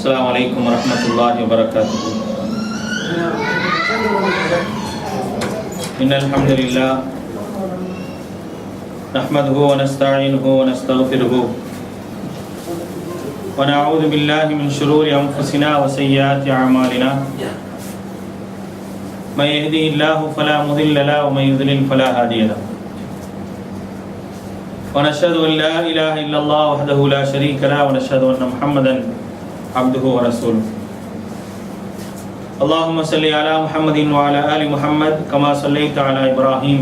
السلام عليكم ورحمة الله وبركاته. إن الحمد لله نحمده ونستعينه ونستغفره ونعوذ بالله من شرور أنفسنا وسيئات أعمالنا. من يهده الله فلا مضل له ومن يضلل فلا هادي له. ونشهد أن لا إله إلا الله وحده لا شريك له ونشهد أن محمدا عبده ورسوله. اللهم صل على محمد وعلى آل محمد كما صليت على إبراهيم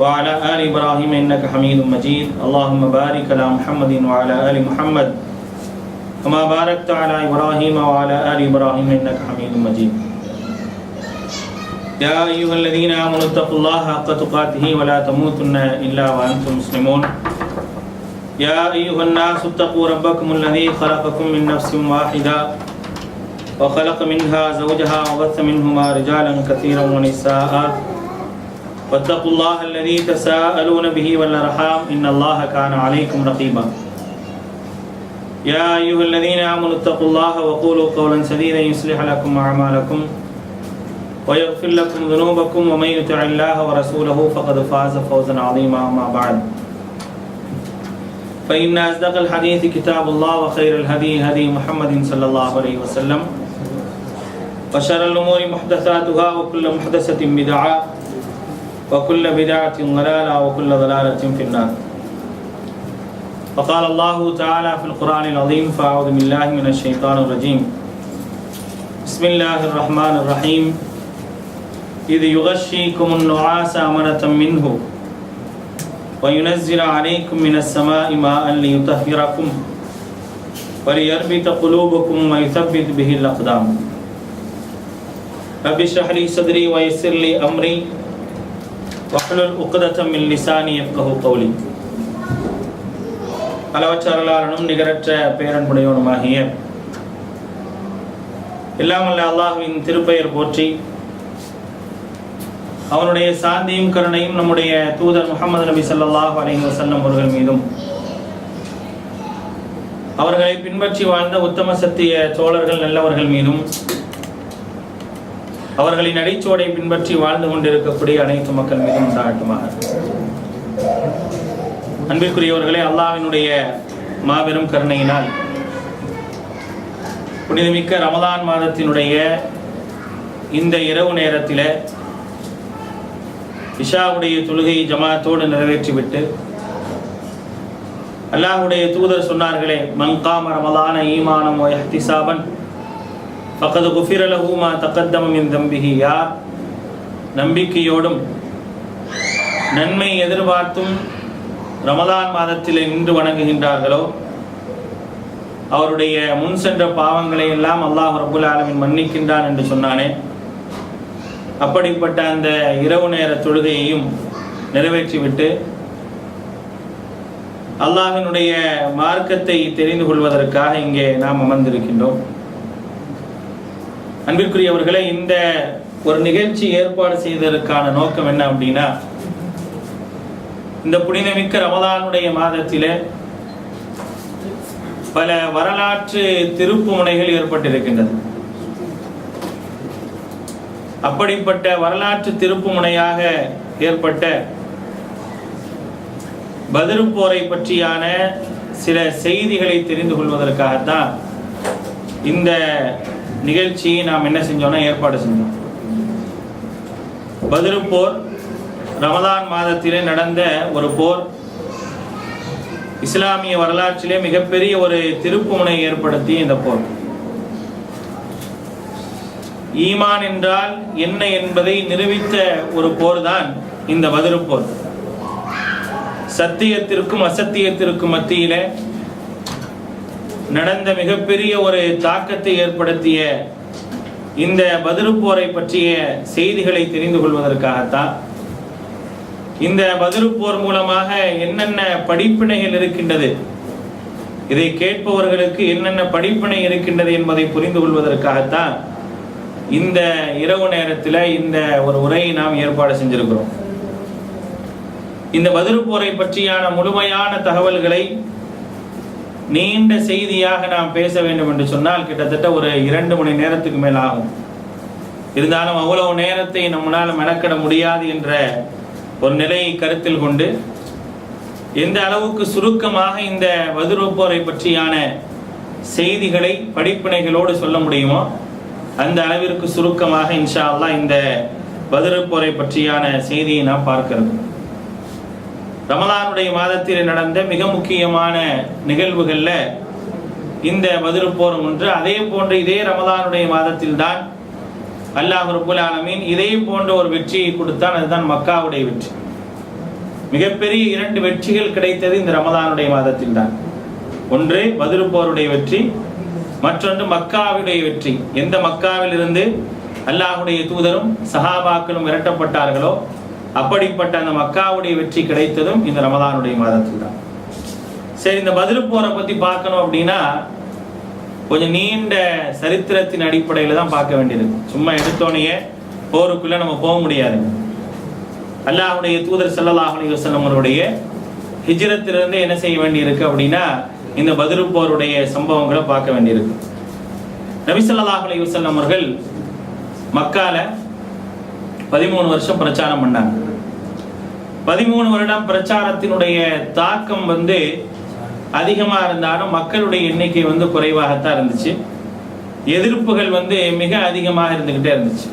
وعلى آل إبراهيم إنك حميد مجيد. اللهم بارك على محمد وعلى آل محمد كما باركت على إبراهيم وعلى آل إبراهيم إنك حميد مجيد. يا أيها الذين آمنوا اتقوا الله حق تقاته ولا تموتن إلا وأنتم مسلمون. يا أيها الناس اتقوا ربكم الذي خلقكم من نفس واحدة وخلق منها زوجها وبث منهما رجالا كثيرا ونساء واتقوا الله الذي تساءلون به والأرحام إن الله كان عليكم رقيبا. يا أيها الذين آمنوا اتقوا الله وقولوا قولا سديدا يصلح لكم أعمالكم ويغفر لكم ذنوبكم ومن يطع الله ورسوله فقد فاز فوزا عظيما. أما بعد فإن أصدق الحديث كتاب الله وخير الهدي هدي محمد صلى الله عليه وسلم وشر الأمور محدثاتها وكل محدثة بدعة وكل بدعة ضلالة وكل ضلالة في النار. فقال الله تعالى في القرآن العظيم فأعوذ بالله من الشيطان الرجيم. بسم الله الرحمن الرحيم. إذ يغشيكم النعاس أمنة منه وينزل عليكم من السماء ماء ليطهركم وليربط قلوبكم ويثبت به الأقدام. رب اشرح لي صدري ويسر لي أمري واحلل عقدة من لساني يفقهوا قولي. அளவற்ற அருளாளனும் நிகரற்ற பேரன்புடையவனுமாகிய எல்லாம் வல்ல அல்லாஹ்வின் திருப்பெயர் போற்றி அவனுடைய சாந்தியும் கருணையும் நம்முடைய தூதர் முஹம்மது நபி ஸல்லல்லாஹு அலைஹி வஸல்லம் அவர்கள் மீதும் அவர்களை பின்பற்றி வாழ்ந்த உத்தம சத்திய தோழர்கள் நல்லவர்கள் மீதும் அவர்களின் அடிச்சுவடை பின்பற்றி வாழ்ந்து கொண்டிருக்கக்கூடிய அனைத்து மக்கள் மீதும் உண்டாகட்டுமாக. அன்பிற்குரியவர்களே, அல்லாஹ்வினுடைய மாபெரும் கருணையினால் புனிதமிக்க ரமலான் மாதத்தினுடைய இந்த இரவு நேரத்தில் இஷாவுடைய தொழுகை ஜமாத்தோடு நிறைவேற்றிவிட்டு அல்லாஹ்வுடைய தூதர் சொன்னார்களே, மன் காம ரமலான ஈமானம் வ இஹ்திசாபன் ஃபகத் குஃபிர லஹு மா தகத்தம மின் தம்பிஹி. யார் நம்பிக்கையோடும் நன்மை எதிர்பார்த்தும் ரமலான் மாதத்தில் நின்று வணங்குகின்றார்களோ அவருடைய முன் சென்ற பாவங்களை எல்லாம் அல்லாஹ் ரப்புல் ஆலமீன் மன்னிக்கின்றான் என்று சொன்னானே, அப்படிப்பட்ட அந்த இரவு நேர தொழுகையையும் நிறைவேற்றிவிட்டு அல்லாஹ்வினுடைய மார்க்கத்தை தெரிந்து கொள்வதற்காக இங்கே நாம் அமர்ந்திருக்கின்றோம். அன்பிற்குரியவர்களே, இந்த ஒரு நிகழ்ச்சி ஏற்பாடு செய்ததற்கான நோக்கம் என்ன அப்படின்னா, இந்த புனிதமிக்க ரமலானுடைய மாதத்திலே பல வரலாற்று திருப்பு முனைகள் ஏற்பட்டிருக்கின்றது. அப்படிப்பட்ட வரலாற்று திருப்பு முனையாக ஏற்பட்ட பத்ர் போரை பற்றியான சில செய்திகளை தெரிந்து கொள்வதற்காகத்தான் இந்த நிகழ்ச்சியை நாம் என்ன செஞ்சோம்னா ஏற்பாடு செஞ்சோம். பத்ர் போர் ரமலான் மாதத்திலே நடந்த ஒரு போர். இஸ்லாமிய வரலாற்றிலே மிகப்பெரிய ஒரு திருப்புமுனை ஏற்படுத்திய இந்த போர். ஈமான் என்றால் என்ன என்பதை நிரூபித்த ஒரு போர் தான் இந்த பத்ர் போர். சத்தியத்திற்கும் அசத்தியத்திற்கும் மத்தியிலே நடந்த மிகப்பெரிய ஒரு தாக்கத்தை ஏற்படுத்திய இந்த பத்ர் போரை பற்றிய செய்திகளை தெரிந்து கொள்வதற்காகத்தான் இந்த பத்ர் போர் மூலமாக என்னென்ன படிப்பினைகள் இருக்கின்றது, இதை கேட்பவர்களுக்கு என்னென்ன படிப்பினை இருக்கின்றது என்பதை புரிந்து கொள்வதற்காகத்தான் இந்த இரவு நேரத்தில் இந்த ஒரு உரையை நாம் ஏற்பாடு செஞ்சிருக்கிறோம். இந்த பத்ர் போரை பற்றியான முழுமையான தகவல்களை நீண்ட செய்தியாக நாம் பேச வேண்டும் என்று சொன்னால் கிட்டத்தட்ட ஒரு 2 மணி நேரத்துக்கு மேல் ஆகும். இருந்தாலும் அவ்வளவு நேரத்தை நம்மளால் மெனக்கிட முடியாது என்ற ஒரு நிலையை கருத்தில் கொண்டு எந்த அளவுக்கு சுருக்கமாக இந்த பத்ர் போரை பற்றியான செய்திகளை படிப்பினைகளோடு சொல்ல முடியுமோ அந்த அளவிற்கு சுருக்கமாக இன்ஷா அல்லாஹ் இந்த பத்ர் போரை பற்றியான செய்தியை நாம் பார்க்கிறோம். ரமலானுடைய மாதத்தில் நடந்த மிக முக்கியமான நிகழ்வுகள்ல இந்த பத்ர் போர் ஒன்று. அதே போன்று இதே ரமலானுடைய மாதத்தில் தான் அல்லாஹ் ரப்பல் ஆலமீன் இதே போன்ற ஒரு வெற்றியை கொடுத்தான். அதுதான் மக்காவுடைய வெற்றி. மிகப்பெரிய 2 வெற்றிகள் கிடைத்தது இந்த ரமலானுடைய மாதத்தில் தான். ஒன்று பத்ர் போருடைய வெற்றி, மற்றொன்று மக்காவுடைய வெற்றி. எந்த மக்காவில் இருந்து அல்லாஹுடைய தூதரும் சஹாபாக்களும் விரட்டப்பட்டார்களோ அப்படிப்பட்ட அந்த மக்காவுடைய வெற்றி கிடைத்ததும் இந்த ரமலானுடைய மாதத்தில் தான். சரி, இந்த பத்ர் போரை பத்தி பார்க்கணும் அப்படின்னா கொஞ்சம் நீண்ட சரித்திரத்தின் அடிப்படையில் தான் பார்க்க வேண்டியது. சும்மா எடுத்தோனையே போருக்குள்ள நம்ம போக முடியாது. அல்லாஹ்வுடைய தூதர் ஸல்லல்லாஹு அலைஹி வஸல்லம் அவருடைய ஹிஜ்ரத்திலிருந்து என்ன செய்ய வேண்டியிருக்கு அப்படின்னா இந்த பத்ர் போருடைய சம்பவங்களை பார்க்க வேண்டியிருக்கு. நபி ஸல்லல்லாஹு அலைஹி வஸல்லம் அவர்கள் மக்கால 13 வருஷம் பிரச்சாரம் பண்ணாங்க. 13 வருடம் பிரச்சாரத்தினுடைய தாக்கம் அதிகமா இருந்தாலும் மக்களுடைய எண்ணிக்கை குறைவாகத்தான் இருந்துச்சு. எதிர்ப்புகள் மிக அதிகமாக இருந்துகிட்டே இருந்துச்சு.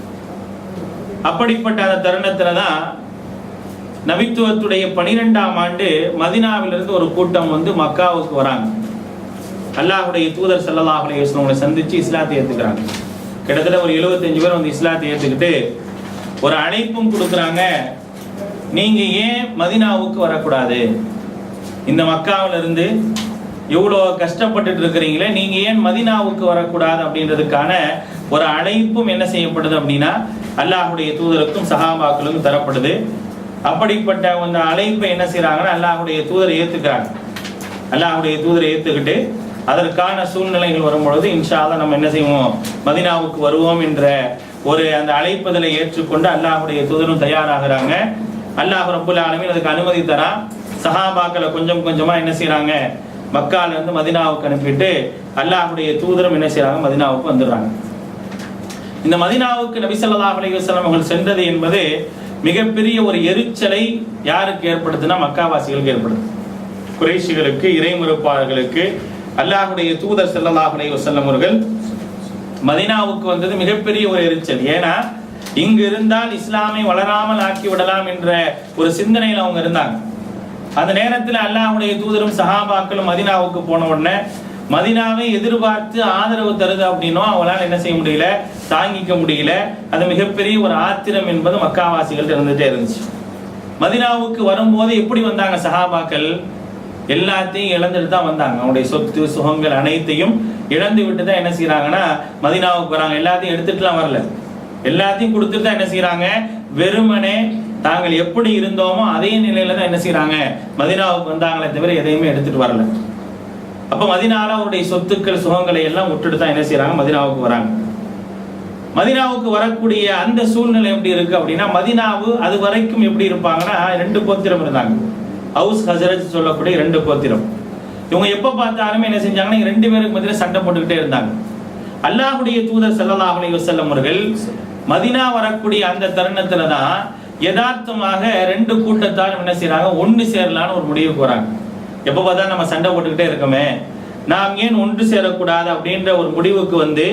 அப்படிப்பட்ட அந்த தருணத்துல தான் நபித்துவத்துடைய 12ஆம் ஆண்டு மதீனாவிலிருந்து ஒரு கூட்டம் மக்காவுக்கு வராங்க. அல்லாஹ்வுடைய தூதர் ஸல்லல்லாஹு அலைஹி வஸல்லம் சந்திச்சு இஸ்லாத்தை ஏத்துக்கிறாங்க. கிட்டத்தட்ட ஒரு 75 பேர் இஸ்லாத்தை ஏத்துக்கிட்டு ஒரு அழைப்பும் கொடுக்குறாங்க. நீங்க ஏன் மதீனாவுக்கு வரக்கூடாது? இந்த மக்காவில இருந்து இவ்வளோ கஷ்டப்பட்டுட்டு இருக்கிறீங்களே, நீங்க ஏன் மதீனாவுக்கு வரக்கூடாது அப்படின்றதுக்கான ஒரு அழைப்பும் என்ன செய்யப்படுது அப்படின்னா அல்லாஹ்வுடைய தூதருக்கும் சஹாபாக்களுக்கும் தரப்படுது. அப்படிப்பட்ட அந்த அழைப்பை என்ன செய்யறாங்கன்னா அல்லாஹ்வுடைய தூதரை ஏத்துக்கிறாங்க. அல்லாஹ்வுடைய தூதரை ஏத்துக்கிட்டு அதற்கான சூழ்நிலைகள் வரும்பொழுது இன்ஷா அல்லாஹ் நம்ம என்ன செய்வோம், மதீனாவுக்கு வருவோம் என்ற ஒரு அந்த அழைப்பதலை ஏற்றுக்கொண்டு அல்லாஹ்வுடைய தூதரும் தயாராகிறாங்க. அல்லாஹ் ரப்பல் ஆலமீன் அதுக்கு அனுமதி தரான். சஹாபாக்களை கொஞ்சம் கொஞ்சமா என்ன செய்யறாங்க, மக்கால இருந்து மதீனாவுக்கு அனுப்பிட்டு அல்லாஹ்வுடைய தூதரும் என்ன செய்யறாங்க, மதீனாவுக்கு வந்துடுறாங்க. இந்த மதீனாவுக்கு நபி ஸல்லல்லாஹு அலைஹி வஸல்லம் அவர்கள் சென்றது என்பது மிகப்பெரிய ஒரு எரிச்சலை யாருக்கு ஏற்படுத்துனா மக்காவாசிகளுக்கு ஏற்படுது. குறைஷிகளுக்கு, இறைமறுப்பாளர்களுக்கு அல்லாஹ்வுடைய தூதர் ஸல்லல்லாஹு அலைஹி வஸல்லம் அவர்கள் மதீனாவுக்கு வந்தது மிகப்பெரிய ஒரு எரிச்சல். ஏன்னா இங்கு இருந்தால் இஸ்லாமை வளராமல் ஆக்கி விடலாம் என்ற ஒரு சிந்தனையில் அவங்க இருந்தாங்க. அந்த நேரத்தில் அல்லாஹ்வுடைய தூதரும் சஹாபாக்களும் மதீனாவுக்கு போன உடனே மதீனாவை எதிர்பார்த்து ஆதரவு தருது அப்படின்னோ அவங்களால என்ன செய்ய முடியல, தாங்கிக்க முடியல. அது மிகப்பெரிய ஒரு ஆத்திரம் என்பது மக்காவாசிகள் இருந்துட்டே இருந்துச்சு. மதீனாவுக்கு வரும்போது எப்படி வந்தாங்க சஹாபாக்கள், எல்லாத்தையும் இழந்துட்டு தான் வந்தாங்க. அவங்களுடைய சொத்து சுகங்கள் அனைத்தையும் இழந்து விட்டு தான் என்ன செய்யறாங்கன்னா மதீனாவுக்கு வராங்க. எல்லாத்தையும் எடுத்துட்டுலாம் வரல, எல்லாத்தையும் கொடுத்துட்டு தான் என்ன செய்யறாங்க, வெறுமனே தாங்கள் எப்படி இருந்தோமோ அதே நிலையில தான் என்ன செய்யறாங்க மதீனாவுக்கு வந்தாங்களே தவிர எதையுமே எடுத்துட்டு வரல. அப்ப மதீனால அவருடைய சொத்துக்கள் சுகங்களை எல்லாம் விட்டுட்டு தான் என்ன செய்யறாங்க மதீனாவுக்கு வராங்க. மதீனாவுக்கு வரக்கூடிய அந்த சூழ்நிலை எப்படி இருக்கு அப்படின்னா, மதீனாவு அது வரைக்கும் எப்படி இருப்பாங்கன்னா 2 கோத்திரம் இருந்தாங்க. ஹவுஸ் ஹஜரத் சொல்லக்கூடிய 2 கோத்திரம். இவங்க எப்ப பார்த்தாலுமே என்ன செஞ்சாங்கன்னா 2 பேருக்கு மத்தியில சண்டை போட்டுக்கிட்டே இருந்தாங்க. அல்லாஹ்வுடைய தூதர் ஸல்லல்லாஹு அலைஹி வஸல்லம் அவர்கள் மதீனா வரக்கூடிய அந்த தருணத்துல தான் யதார்த்தமாக 2 கூட்டத்தாரும் என்ன செய்யறாங்க, ஒன்று சேரலான்னு ஒரு முடிவுக்கு வராங்க. எப்ப பார்த்தா நம்ம சண்டை போட்டுக்கிட்டே இருக்கோமே, நாம் ஏன் ஒன்று சேரக்கூடாது அப்படின்ற ஒரு முடிவுக்கு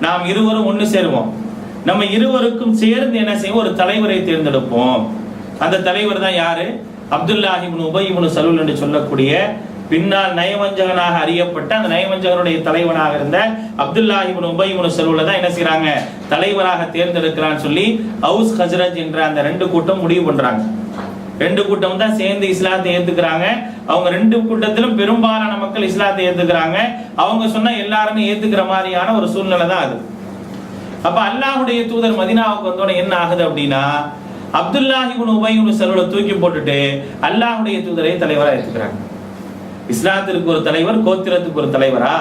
நாம் இருவரும் ஒன்று சேருவோம். நம்ம இருவருக்கும் சேர்ந்து என்ன செய்வோம், ஒரு தலைவரை தேர்ந்தெடுப்போம். அந்த தலைவர் தான் யாரு, அப்துல்லாஹ் இப்னு உபை இப்னு சலூல் என்று சொல்லக்கூடிய பின்னால் நயவஞ்சகனாக அறியப்பட்ட அந்த நயவஞ்சகனுடைய தலைவனாக இருந்த அப்துல்லாஹ் இப்னு உபை இப்னு சலூல தான் என்ன செய்யறாங்க, தலைவராக தேர்ந்தெடுக்கிறான்னு சொல்லி ஹவுஸ் ஹஜ்ரஜ் என்ற அந்த 2 கூட்டம் முடிவு பண்றாங்க. 2 கூட்டம் தான் சேர்ந்து இஸ்லாத்தை ஏத்துக்கிறாங்க. அவங்க 2 கூட்டத்திலும் பெரும்பாலான மக்கள் இஸ்லாத்தை ஏத்துக்கிறாங்க. அவங்க சொன்னா எல்லாருமே ஏத்துக்கிற மாதிரியான ஒரு சூழ்நிலை தான் அது. அப்ப அல்லாஹ்வுடைய தூதர் மதீனாவுக்கு வந்தோட என்ன ஆகுது அப்படின்னா, அப்துல்லாஹ் இப்னு உபை இப்னு சலூலை தூக்கி போட்டுட்டு அல்லாஹ்வுடைய தூதரை தலைவரா ஏத்துக்கிறாங்க. இஸ்லாத்திற்கு ஒரு தலைவர், கோத்திரத்துக்கு ஒரு தலைவரா?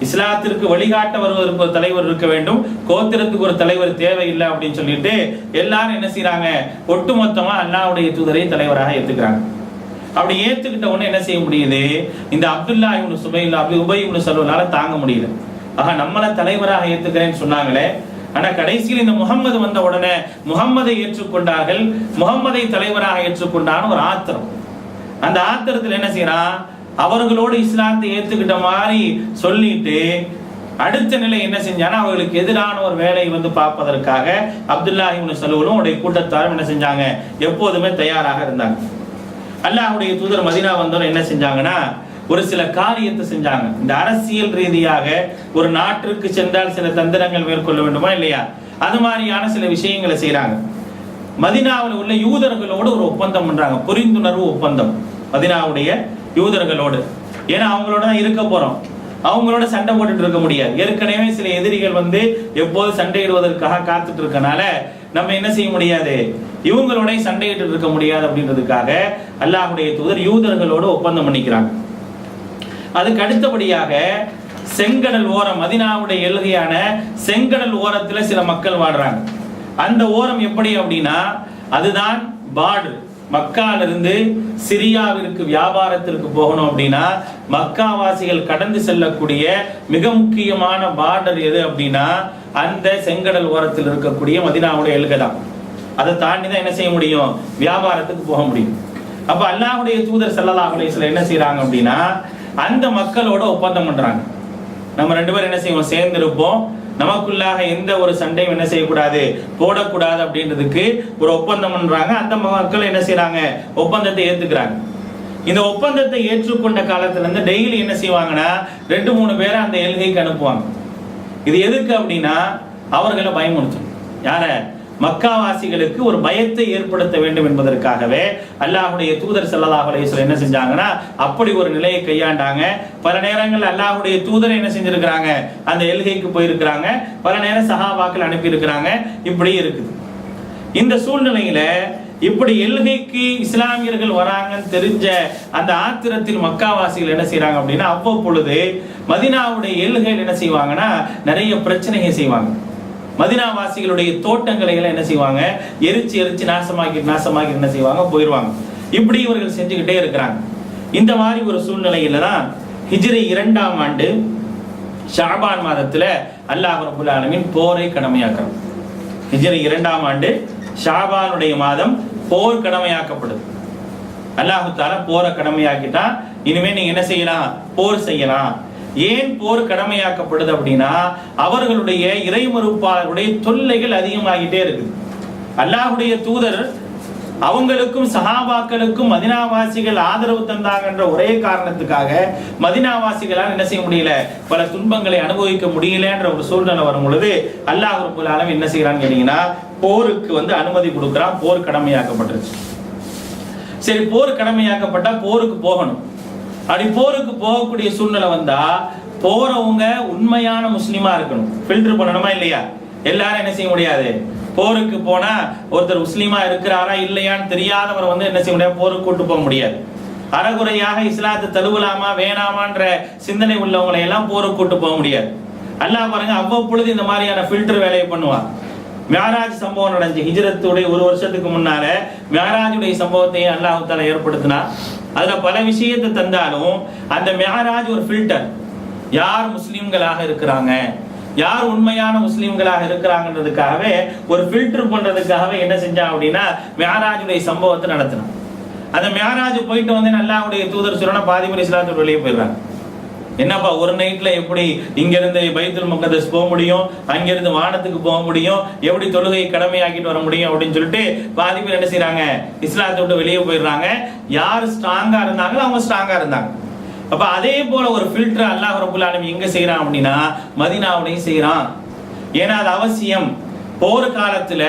இஸ்லாத்திற்கு வழிகாட்ட வருவதற்கு ஒரு தலைவர் இருக்க வேண்டும், கோத்திரத்துக்கு ஒரு தலைவர் தேவையில்லை அப்படின்னு சொல்லிட்டு எல்லாரும் என்ன செய்யறாங்க, ஒட்டுமொத்தமா அல்லாஹ்வுடைய தூதரை தலைவராக ஏத்துக்கிறாங்க. அப்படி ஏத்துக்கிட்ட உடனே என்ன செய்ய முடியுது, இந்த அப்துல்லா இப்னு சுபைல் உபை இப்னு சலூலால தாங்க முடியல. ஆக நம்மள தலைவராக ஏத்துக்கிறேன்னு சொன்னாங்களே, ஆனா கடைசியில் இந்த முகம்மது வந்த உடனே முகம்மதை ஏற்றுக்கொண்டார்கள், முகம்மதை தலைவராக ஏற்றுக்கொண்டான்னு ஒரு ஆத்திரம். அந்த ஆத்திரத்தில் என்ன செய்யறான், அவர்களோடு இஸ்லாத்தை ஏத்துக்கிட்ட மாதிரி சொல்லிட்டு அடுத்த நிலை என்ன செஞ்சானா, அவர்களுக்கு எதிரான ஒரு வேலை பார்ப்பதற்காக அப்துல்லா இப்னு சலூலும் உடைய கூட்டத்தாரும் என்ன செஞ்சாங்க, எப்போதுமே தயாராக இருந்தாங்க. அல்லாஹ்வுடைய தூதர் மதீனா வந்தோம் என்ன செஞ்சாங்கன்னா, ஒரு சில காரியத்தை செஞ்சாங்க. இந்த அரசியல் ரீதியாக ஒரு நாட்டிற்கு சென்றால் சில தந்திரங்கள் மேற்கொள்ள வேண்டுமா இல்லையா, அது மாதிரியான சில விஷயங்களை செய்யறாங்க. மதீனாவில் உள்ள யூதர்களோடு ஒரு ஒப்பந்தம் பண்றாங்க, புரிந்துணர்வு ஒப்பந்தம் மதீனாவுடைய யூதர்களோடு. ஏன்னா அவங்களோட தான் இருக்க போறோம், அவங்களோட சண்டை போட்டுட்டு இருக்க முடியாது. ஏற்கனவே சில எதிரிகள் எப்போது சண்டையிடுவதற்காக காத்துட்டு இருக்கனால நம்ம என்ன செய்ய முடியாது, இவங்களோட சண்டையிட்டு இருக்க முடியாது. அப்படின்றதுக்காக அல்லாஹ்வுடைய தூதர் யூதர்களோடு ஒப்பந்தம் பண்ணிக்கிறாங்க. அதுக்கு அடுத்தபடியாக செங்கடல் ஓரம், மதீனாவுடைய எல்கையான செங்கடல் ஓரத்துல சில மக்கள் வாழ்றாங்க. அந்த ஓரம் எப்படி அப்படின்னா, அதுதான் பார்டர். மக்காலிருந்து சிரியாவிற்கு வியாபாரத்திற்கு போகணும் அப்படின்னா மக்காவாசிகள் கடந்து செல்லக்கூடிய மிக முக்கியமான பார்டர் எது அப்படின்னா அந்த செங்கடல் ஓரத்தில் இருக்கக்கூடிய மதீனாவுடைய எல்கை தான். அதை தாண்டி தான் என்ன செய்ய முடியும், வியாபாரத்துக்கு போக முடியும். அப்ப அல்லாஹ்வுடைய தூதர் ஸல்லல்லாஹு அலைஹி வஸல்லம் என்ன செய்யறாங்க அப்படின்னா, அந்த மக்களோட ஒப்பந்தம் பண்றாங்க. நம்ம ரெண்டு பேரும் என்ன செய்வோம், சேர்ந்து இருப்போம், நமக்குள்ளாக எந்த ஒரு சண்டையும் என்ன செய்யக்கூடாது, போடக்கூடாது அப்படின்றதுக்கு ஒரு ஒப்பந்தம் பண்றாங்க. அந்த மக்கள் என்ன செய்யறாங்க, ஒப்பந்தத்தை ஏத்துக்கிறாங்க. இந்த ஒப்பந்தத்தை ஏற்றுக்கொண்ட காலத்துல இருந்து டெய்லி என்ன செய்வாங்கன்னா 2-3 பேரை அந்த எல்கைக்கு அனுப்புவாங்க. இது எதுக்கு அப்படின்னா அவர்களை பயமுறுத்தும். யார, மக்காவாசிகளுக்கு ஒரு பயத்தை ஏற்படுத்த வேண்டும் என்பதற்காகவே அல்லாஹ்வுடைய தூதர் ஸல்லல்லாஹு அலைஹி வஸல்லம் என்ன செஞ்சாங்கன்னா அப்படி ஒரு நிலையை கையாண்டாங்க. பல நேரங்கள் அல்லாஹ்வுடைய தூதரை என்ன செஞ்சிருக்கிறாங்க, அந்த எல்கைக்கு போயிருக்கிறாங்க, பல நேரம் சஹாபாக்கள் அனுப்பி இருக்கிறாங்க. இப்படி இருக்குது. இந்த சூழ்நிலையில இப்படி எல்கைக்கு இஸ்லாமியர்கள் வராங்கன்னு தெரிஞ்ச அந்த ஆத்திரத்தில் மக்காவாசிகள் என்ன செய்யறாங்க அப்படின்னா அவ்வப்பொழுது மதீனாவுடைய எல்கையில் என்ன செய்வாங்கன்னா நிறைய பிரச்சனைகள் செய்வாங்க. மதீனாவாசிகளுடைய தோட்டங்களை எல்லாம் என்ன செய்வாங்க, எரிச்சு நாசமாக்கி என்ன செய்வாங்க, போயிடுவாங்க. இப்படி இவர்கள் செஞ்சுக்கிட்டே இருக்கிறாங்க. இந்த மாதிரி ஒரு சூழ்நிலையில தான் ஹிஜ்ரி 2ஆம் ஆண்டு ஷாபான் மாதத்துல அல்லாஹ் ரப்பல் ஆலமீன் போரை கடமையாக்குறான். ஹிஜ்ரி 2ஆம் ஆண்டு ஷாபானுடைய மாதம் போர் கடமையாக்கப்படுது. அல்லாஹ் தஆலா போரை கடமையாக்கிட்டா இனிமே நீங்க என்ன செய்யலாம், போர் செய்யலாம். ஏன் போர் கடமையாக்கப்படுது அப்படின்னா அவர்களுடைய இறைமறுப்பாளருடைய தொல்லைகள் அதிகமாகிட்டே இருக்குது. அல்லாஹ்வுடைய தூதர் அவங்களுக்கும் சஹாபாக்களுக்கும் மதீனாவாசிகள் ஆதரவு தந்தாங்கன்ற ஒரே காரணத்துக்காக மதீனாவாசிகளால் என்ன செய்ய முடியல, பல துன்பங்களை அனுபவிக்க முடியலன்ற ஒரு சூழ்நிலை வரும் பொழுது அல்லாஹ் ரப்பல் ஆலமீன் என்ன செய்யறான்னு கேட்டீங்கன்னா போருக்கு அனுமதி கொடுக்குறான். போர் கடமையாக்கப்பட்டுருச்சு. சரி, போர் கடமையாக்கப்பட்டா போருக்கு போகணும். அப்படி போருக்கு போகக்கூடிய சூழ்நிலை வந்தா போறவங்க உண்மையான முஸ்லிமா இருக்கணும். ஃபில்டர் பண்ணணுமா இல்லையா? எல்லாரும் என்ன செய்ய முடியாது, போருக்கு போனா ஒருத்தர் முஸ்லிமா இருக்கிறாரா இல்லையான்னு தெரியாதவர் என்ன செய்ய முடியாது, போருக்கு கூட்டு போக முடியாது. அறகுறையாக இஸ்லாத்தை தழுவலாமா வேணாமான்ற சிந்தனை உள்ளவங்களை எல்லாம் போருக்கு கூட்டு போக முடியாது. அல்லாஹ் பாருங்க அவ்வப்பொழுது இந்த மாதிரியான ஃபில்டர் வேலையை பண்ணுவான். மியராஜ் சம்பவம் நடந்துச்சு ஹிஜ்ரத்துடைய 1 வருஷத்துக்கு முன்னால மியராஜுடைய சம்பவத்தை அல்லாஹ் தஆலா ஏற்படுத்தினா. அதுல பல விஷயத்தை தந்தாலும் அந்த மியராஜ் ஒரு ஃபில்டர். யார் முஸ்லிம்களாக இருக்கிறாங்க, யார் உண்மையான முஸ்லிம்களாக இருக்கிறாங்கன்றதுக்காகவே ஒரு ஃபில்டர் பண்றதுக்காகவே என்ன செஞ்சான் அப்படின்னா மியராஜுடைய சம்பவத்தை நடத்தினான். அந்த மியராஜ் போயிட்டு அல்லாஹ்வுடைய தூதர் சொல்றனா பாதி பேர் இஸ்லாத்துக்கு வெளியே போயிடுறாங்க. என்னப்பா ஒரு நைட்ல எப்படி இங்க இருந்து பைத்துல் முகத்தஸ் போக முடியும், அங்கிருந்து வானத்துக்கு போக முடியும், எப்படி தொழுகை கடமையாக்கிட்டு வர முடியும் அப்படின்னு சொல்லிட்டு பாதி பேர் என்ன செய்யறாங்க, இஸ்லாத்தை விட்டு வெளியே போயிடுறாங்க. யார் ஸ்ட்ராங்கா இருந்தாங்களோ அவங்க ஸ்ட்ராங்கா இருந்தாங்க. அப்ப அதே போல ஒரு ஃபில்டர் அல்லாஹ் ரப்பல் ஆலமீன் எங்க செய்யறான் அப்படின்னா மதீனாவுடையும் செய்யறான். ஏன்னா அது அவசியம். போர் காலத்துல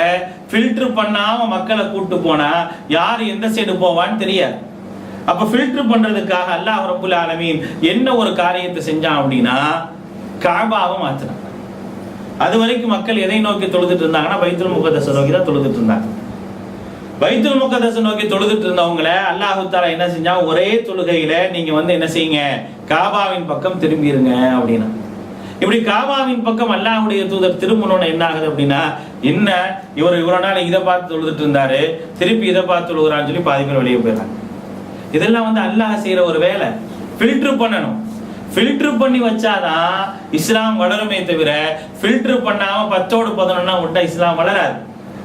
ஃபில்டர் பண்ணாம மக்களை கூட்டு போனா யார் எந்த சைடு போவான்னு தெரியாது. அப்ப ஃபில்டர் பண்றதுக்காக அல்லாஹ் ரப்பல் ஆலமீன் என்ன ஒரு காரியத்தை செஞ்சான் அப்படின்னா காபாவை மாத்தினான். அது வரைக்கும் மக்கள் எதை நோக்கி தொழுதுட்டு இருந்தாங்கன்னா பைத்துல் முகத்தஸ் நோக்கி தான் தொழுதுட்டு இருந்தாங்க. பைத்துல் முகத்தஸ் நோக்கி தொழுதுட்டு இருந்தவங்களை அல்லாஹ் தஆலா என்ன செஞ்சா, ஒரே தொழுகையில நீங்க என்ன செய்யுங்க, காபாவின் பக்கம் திரும்பிருங்க அப்படின்னா. இப்படி காபாவின் பக்கம் அல்லாஹ்வுடைய தூதர் திரும்பணும்னு என்ன ஆகுது அப்படின்னா, என்ன இவர் இவ்வளவு நாள் இதை பார்த்து தொழுதுட்டு இருந்தாரு, திருப்பி இதை பார்த்து தொழுகிறான்னு சொல்லி பாதி பேர் வெளியே போயிடறாங்க. இதெல்லாம் வந்து அல்லாஹ் செய்யற ஒரு வேலை. ஃபில்டர் பண்ணணும். ஃபில்டர் பண்ணி வச்சாதான் இஸ்லாம் வளருமே தவிர ஃபில்டர் பண்ணாம 10-11 விட்டா இஸ்லாம் வளராது,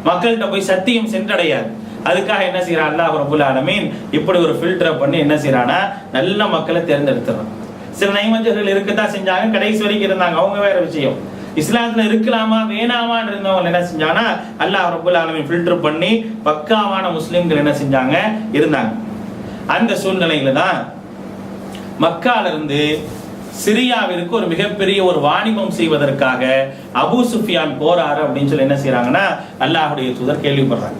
மக்கள்கிட்ட போய் சத்தியம் சென்றடையாது. அதுக்காக என்ன செய்யறான் அல்லாஹ் ரப்பல் ஆலமீன், இப்படி ஒரு ஃபில்டரை பண்ணி என்ன செய்யறானா நல்ல மக்களை தேர்ந்தெடுத்துறான். சில நைமஞ்சர்கள் இருக்கத்தான் செஞ்சாங்க, கடைசி வரைக்கும் இருந்தாங்க, அவங்க வேற விஷயம். இஸ்லாத்துல இருக்கலாமா வேணாமான்னு இருந்தவங்க என்ன செஞ்சாங்கன்னா அல்லாஹ் ரப்பல் ஆலமீன் ஃபில்டர் பண்ணி பக்காவான முஸ்லிம்கள் என்ன செஞ்சாங்க இருந்தாங்க. அந்த சூழ்நிலையில தான் மக்கால இருந்து சிரியாவிற்கு ஒரு மிகப்பெரிய ஒரு வாணிபம் செய்வதற்காக அபூ சுஃபியான் போறாரு அப்படின்னு சொல்லி என்ன செய்யறாங்கன்னா அல்லாஹ்வுடைய தூதர் கேள்விப்படுறாங்க.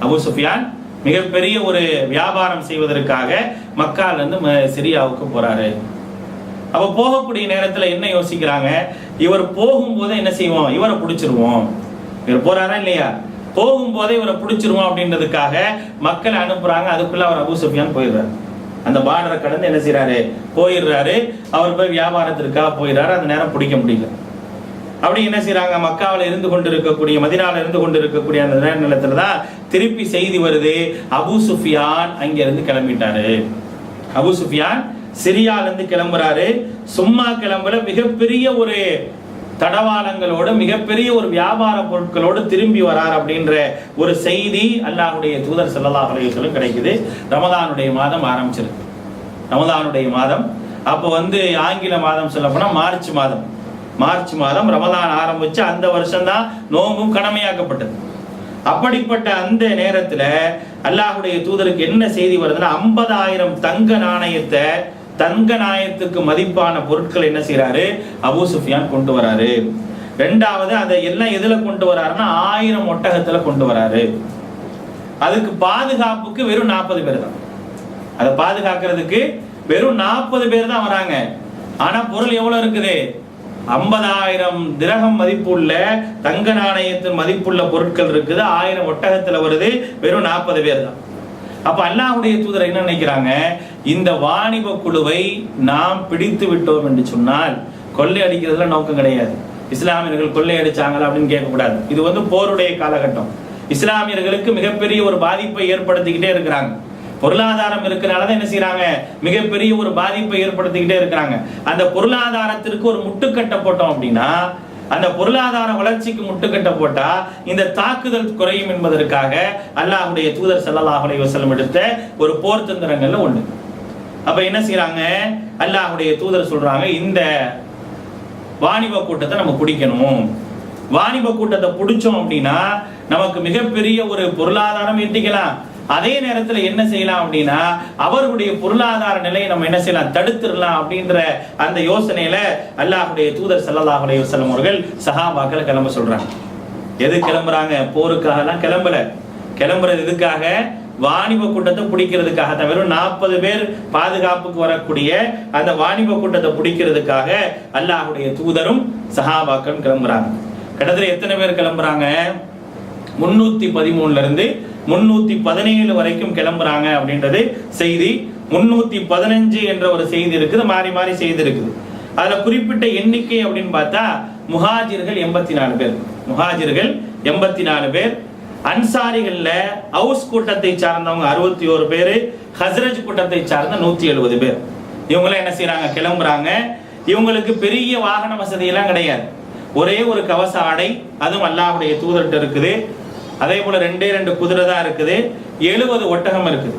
அபூ சுஃபியான் மிகப்பெரிய ஒரு வியாபாரம் செய்வதற்காக மக்கால இருந்து சிரியாவுக்கு போறாரு. அப்ப போகக்கூடிய நேரத்துல என்ன யோசிக்கிறாங்க, இவர் போகும்போதே என்ன செய்வோம், இவரை பிடிச்சிருவோம். இவர் போறாரா இல்லையா, போகும்போதே இவரை பிடிச்சிருவோம் அப்படின்றதுக்காக மக்களை அனுப்புறாங்க. அதுக்குள்ள அவர் அபூ சுஃபியான் போயிடுறாரு. அந்த பார்டரை கடந்து என்ன செய்யறாரு போயிடுறாரு. அவர் போய் வியாபாரத்திற்காக போயிடுறாரு. அந்த நேரம் பிடிக்க முடியல. அப்படி என்ன செய்யறாங்க, மக்காவில் இருந்து கொண்டு இருக்கக்கூடிய மதீனாவில் இருந்து கொண்டு இருக்கக்கூடிய அந்த நேரத்துல தான் திருப்பி செய்தி வருது, அபூ சுஃபியான் அங்கிருந்து கிளம்பிட்டாரு. அபூ சுஃபியான் சிரியால இருந்து கிளம்புறாரு. சும்மா கிளம்புற, மிகப்பெரிய ஒரு தடவாளங்களோடு மிகப்பெரிய ஒரு வியாபார பொருட்களோடு திரும்பி வரார் அப்படின்ற ஒரு செய்தி அல்லாஹ்வுடைய தூதர் ஸல்லல்லாஹு அலைஹி வஸல்லம் கிடைக்குது. ரமதானுடைய மாதம் ஆரம்பிச்சிருக்கு. ரமதானுடைய மாதம் அப்போ வந்து ஆங்கில மாதம் சொல்ல போனா மார்ச் மாதம் ரமதான் ஆரம்பிச்சு அந்த வருஷம் தான் நோம்பும் கடமையாக்கப்பட்டது. அப்படிப்பட்ட அந்த நேரத்துல அல்லாஹ்வுடைய தூதருக்கு என்ன செய்தி வருதுன்னா 50,000 தங்க நாணயத்துக்கு மதிப்பான பொருட்கள் என்ன செய்யறாரு அபூ சுஃபியான் கொண்டு வராரு. ரெண்டாவது அதை எல்லாம் எதுல கொண்டு வராருன்னா 1000 ஒட்டகத்துல கொண்டு வராரு. அதுக்கு பாதுகாப்புக்கு வெறும் 40 பேர் தான். அதை பாதுகாக்கிறதுக்கு வெறும் 40 பேர் தான் வராங்க. ஆனா பொருள் எவ்வளவு இருக்குது, 50,000 திரகம் மதிப்புள்ள தங்க நாணயத்தின் மதிப்புள்ள பொருட்கள் இருக்குது. 1000 ஒட்டகத்துல வருது, வெறும் 40 பேர் தான். அப்ப அல்லாஹ்வுடைய தூதர் என்ன நினைக்கிறாங்க, இந்த வாணிப குழுவை நாம் பிடித்து விட்டோம் என்று சொன்னால் கொள்ளை அடிக்கிறதுல நோக்கம் கிடையாது. இஸ்லாமியர்கள் கொள்ளை அடிச்சாங்களா அப்படின்னு கேட்கக்கூடாது. இது வந்து போருடைய காலகட்டம். இஸ்லாமியர்களுக்கு மிகப்பெரிய ஒரு பாதிப்பை ஏற்படுத்திக்கிட்டே இருக்கிறாங்க. பொருளாதாரம் இருக்கிறனாலதான் என்ன செய்யறாங்க, மிகப்பெரிய ஒரு பாதிப்பை ஏற்படுத்திக்கிட்டே இருக்கிறாங்க. அந்த பொருளாதாரத்திற்கு ஒரு முட்டுக்கட்டை போட்டோம் அப்படின்னா, அந்த பொருளாதார வளர்ச்சிக்கு முட்டுக்கட்ட போட்டா இந்த தாக்குதல் குறையும் என்பதற்காக அல்லாஹ்வுடைய தூதர் ஸல்லல்லாஹு அலைஹி வஸல்லம் எடுத்த ஒரு போர் தந்திரங்கள்ல ஒண்ணு. அப்ப என்ன செய்யறாங்க, அல்லாஹ்வுடைய தூதர் சொல்றாங்க, இந்த வாணிப கூட்டத்தை நம்ம பிடிக்கணும். வாணிப கூட்டத்தை பிடிச்சோம் அப்படின்னா நமக்கு மிகப்பெரிய ஒரு பொருளாதாரம் ஈட்டிக்கலாம். அதே நேரத்துல என்ன செய்யலாம் அப்படின்னா அவர்களுடைய பொருளாதார நிலையை நம்ம என்ன செய்யலாம், தடுத்துடலாம் அப்படின்ற அந்த யோசனையில அல்லாஹ்வுடைய தூதர் ஸல்லல்லாஹு அலைஹி வஸல்லம் அவர்கள் சஹாபாக்களை கிளம்ப சொல்றாங்க. எது கிளம்புறாங்க, போருக்காக எல்லாம் கிளம்பல. கிளம்புறது எதுக்காக, வாணிப கூட்டத்தை பிடிக்கிறதுக்காக தான். வெறும் 40 பேர் பாதுகாப்புக்கு வரக்கூடிய அந்த வாணிப கூட்டத்தை பிடிக்கிறதுக்காக அல்லாஹ்வுடைய தூதரும் சஹாபாக்களும் கிளம்புறாங்க. கிட்டத்தட்ட எத்தனை பேர் கிளம்புறாங்க, 313 இருந்து 317 வரைக்கும் கிளம்புறாங்க அப்படின்றது செய்தி. 315 என்ற ஒரு செய்தி இருக்குது, மாறி மாறி செய்தி இருக்குது. அதுல குறிப்பிட்ட எண்ணிக்கை அப்படின்னு பார்த்தா முஹாஜிர்கள் 84 பேர். முஹாஜிர்கள் 84 பேர். அன்சாரிகள்ல அவுஸ் கூட்டத்தை சார்ந்தவங்க 61 பேர். ஹஸ்ரஜ் கூட்டத்தை சார்ந்த 170 பேர். இவங்க என்ன செய்யறாங்க, கிளம்புறாங்க. இவங்களுக்கு பெரிய வாகன வசதி எல்லாம் கிடையாது. ஒரே ஒரு கவச ஆடை, அதுவும் அல்லாஹ்வுடைய தூதர்கிட்ட இருக்குது. அதே போல 2 குதிரை தான் இருக்குது. 70 ஒட்டகம் இருக்குது.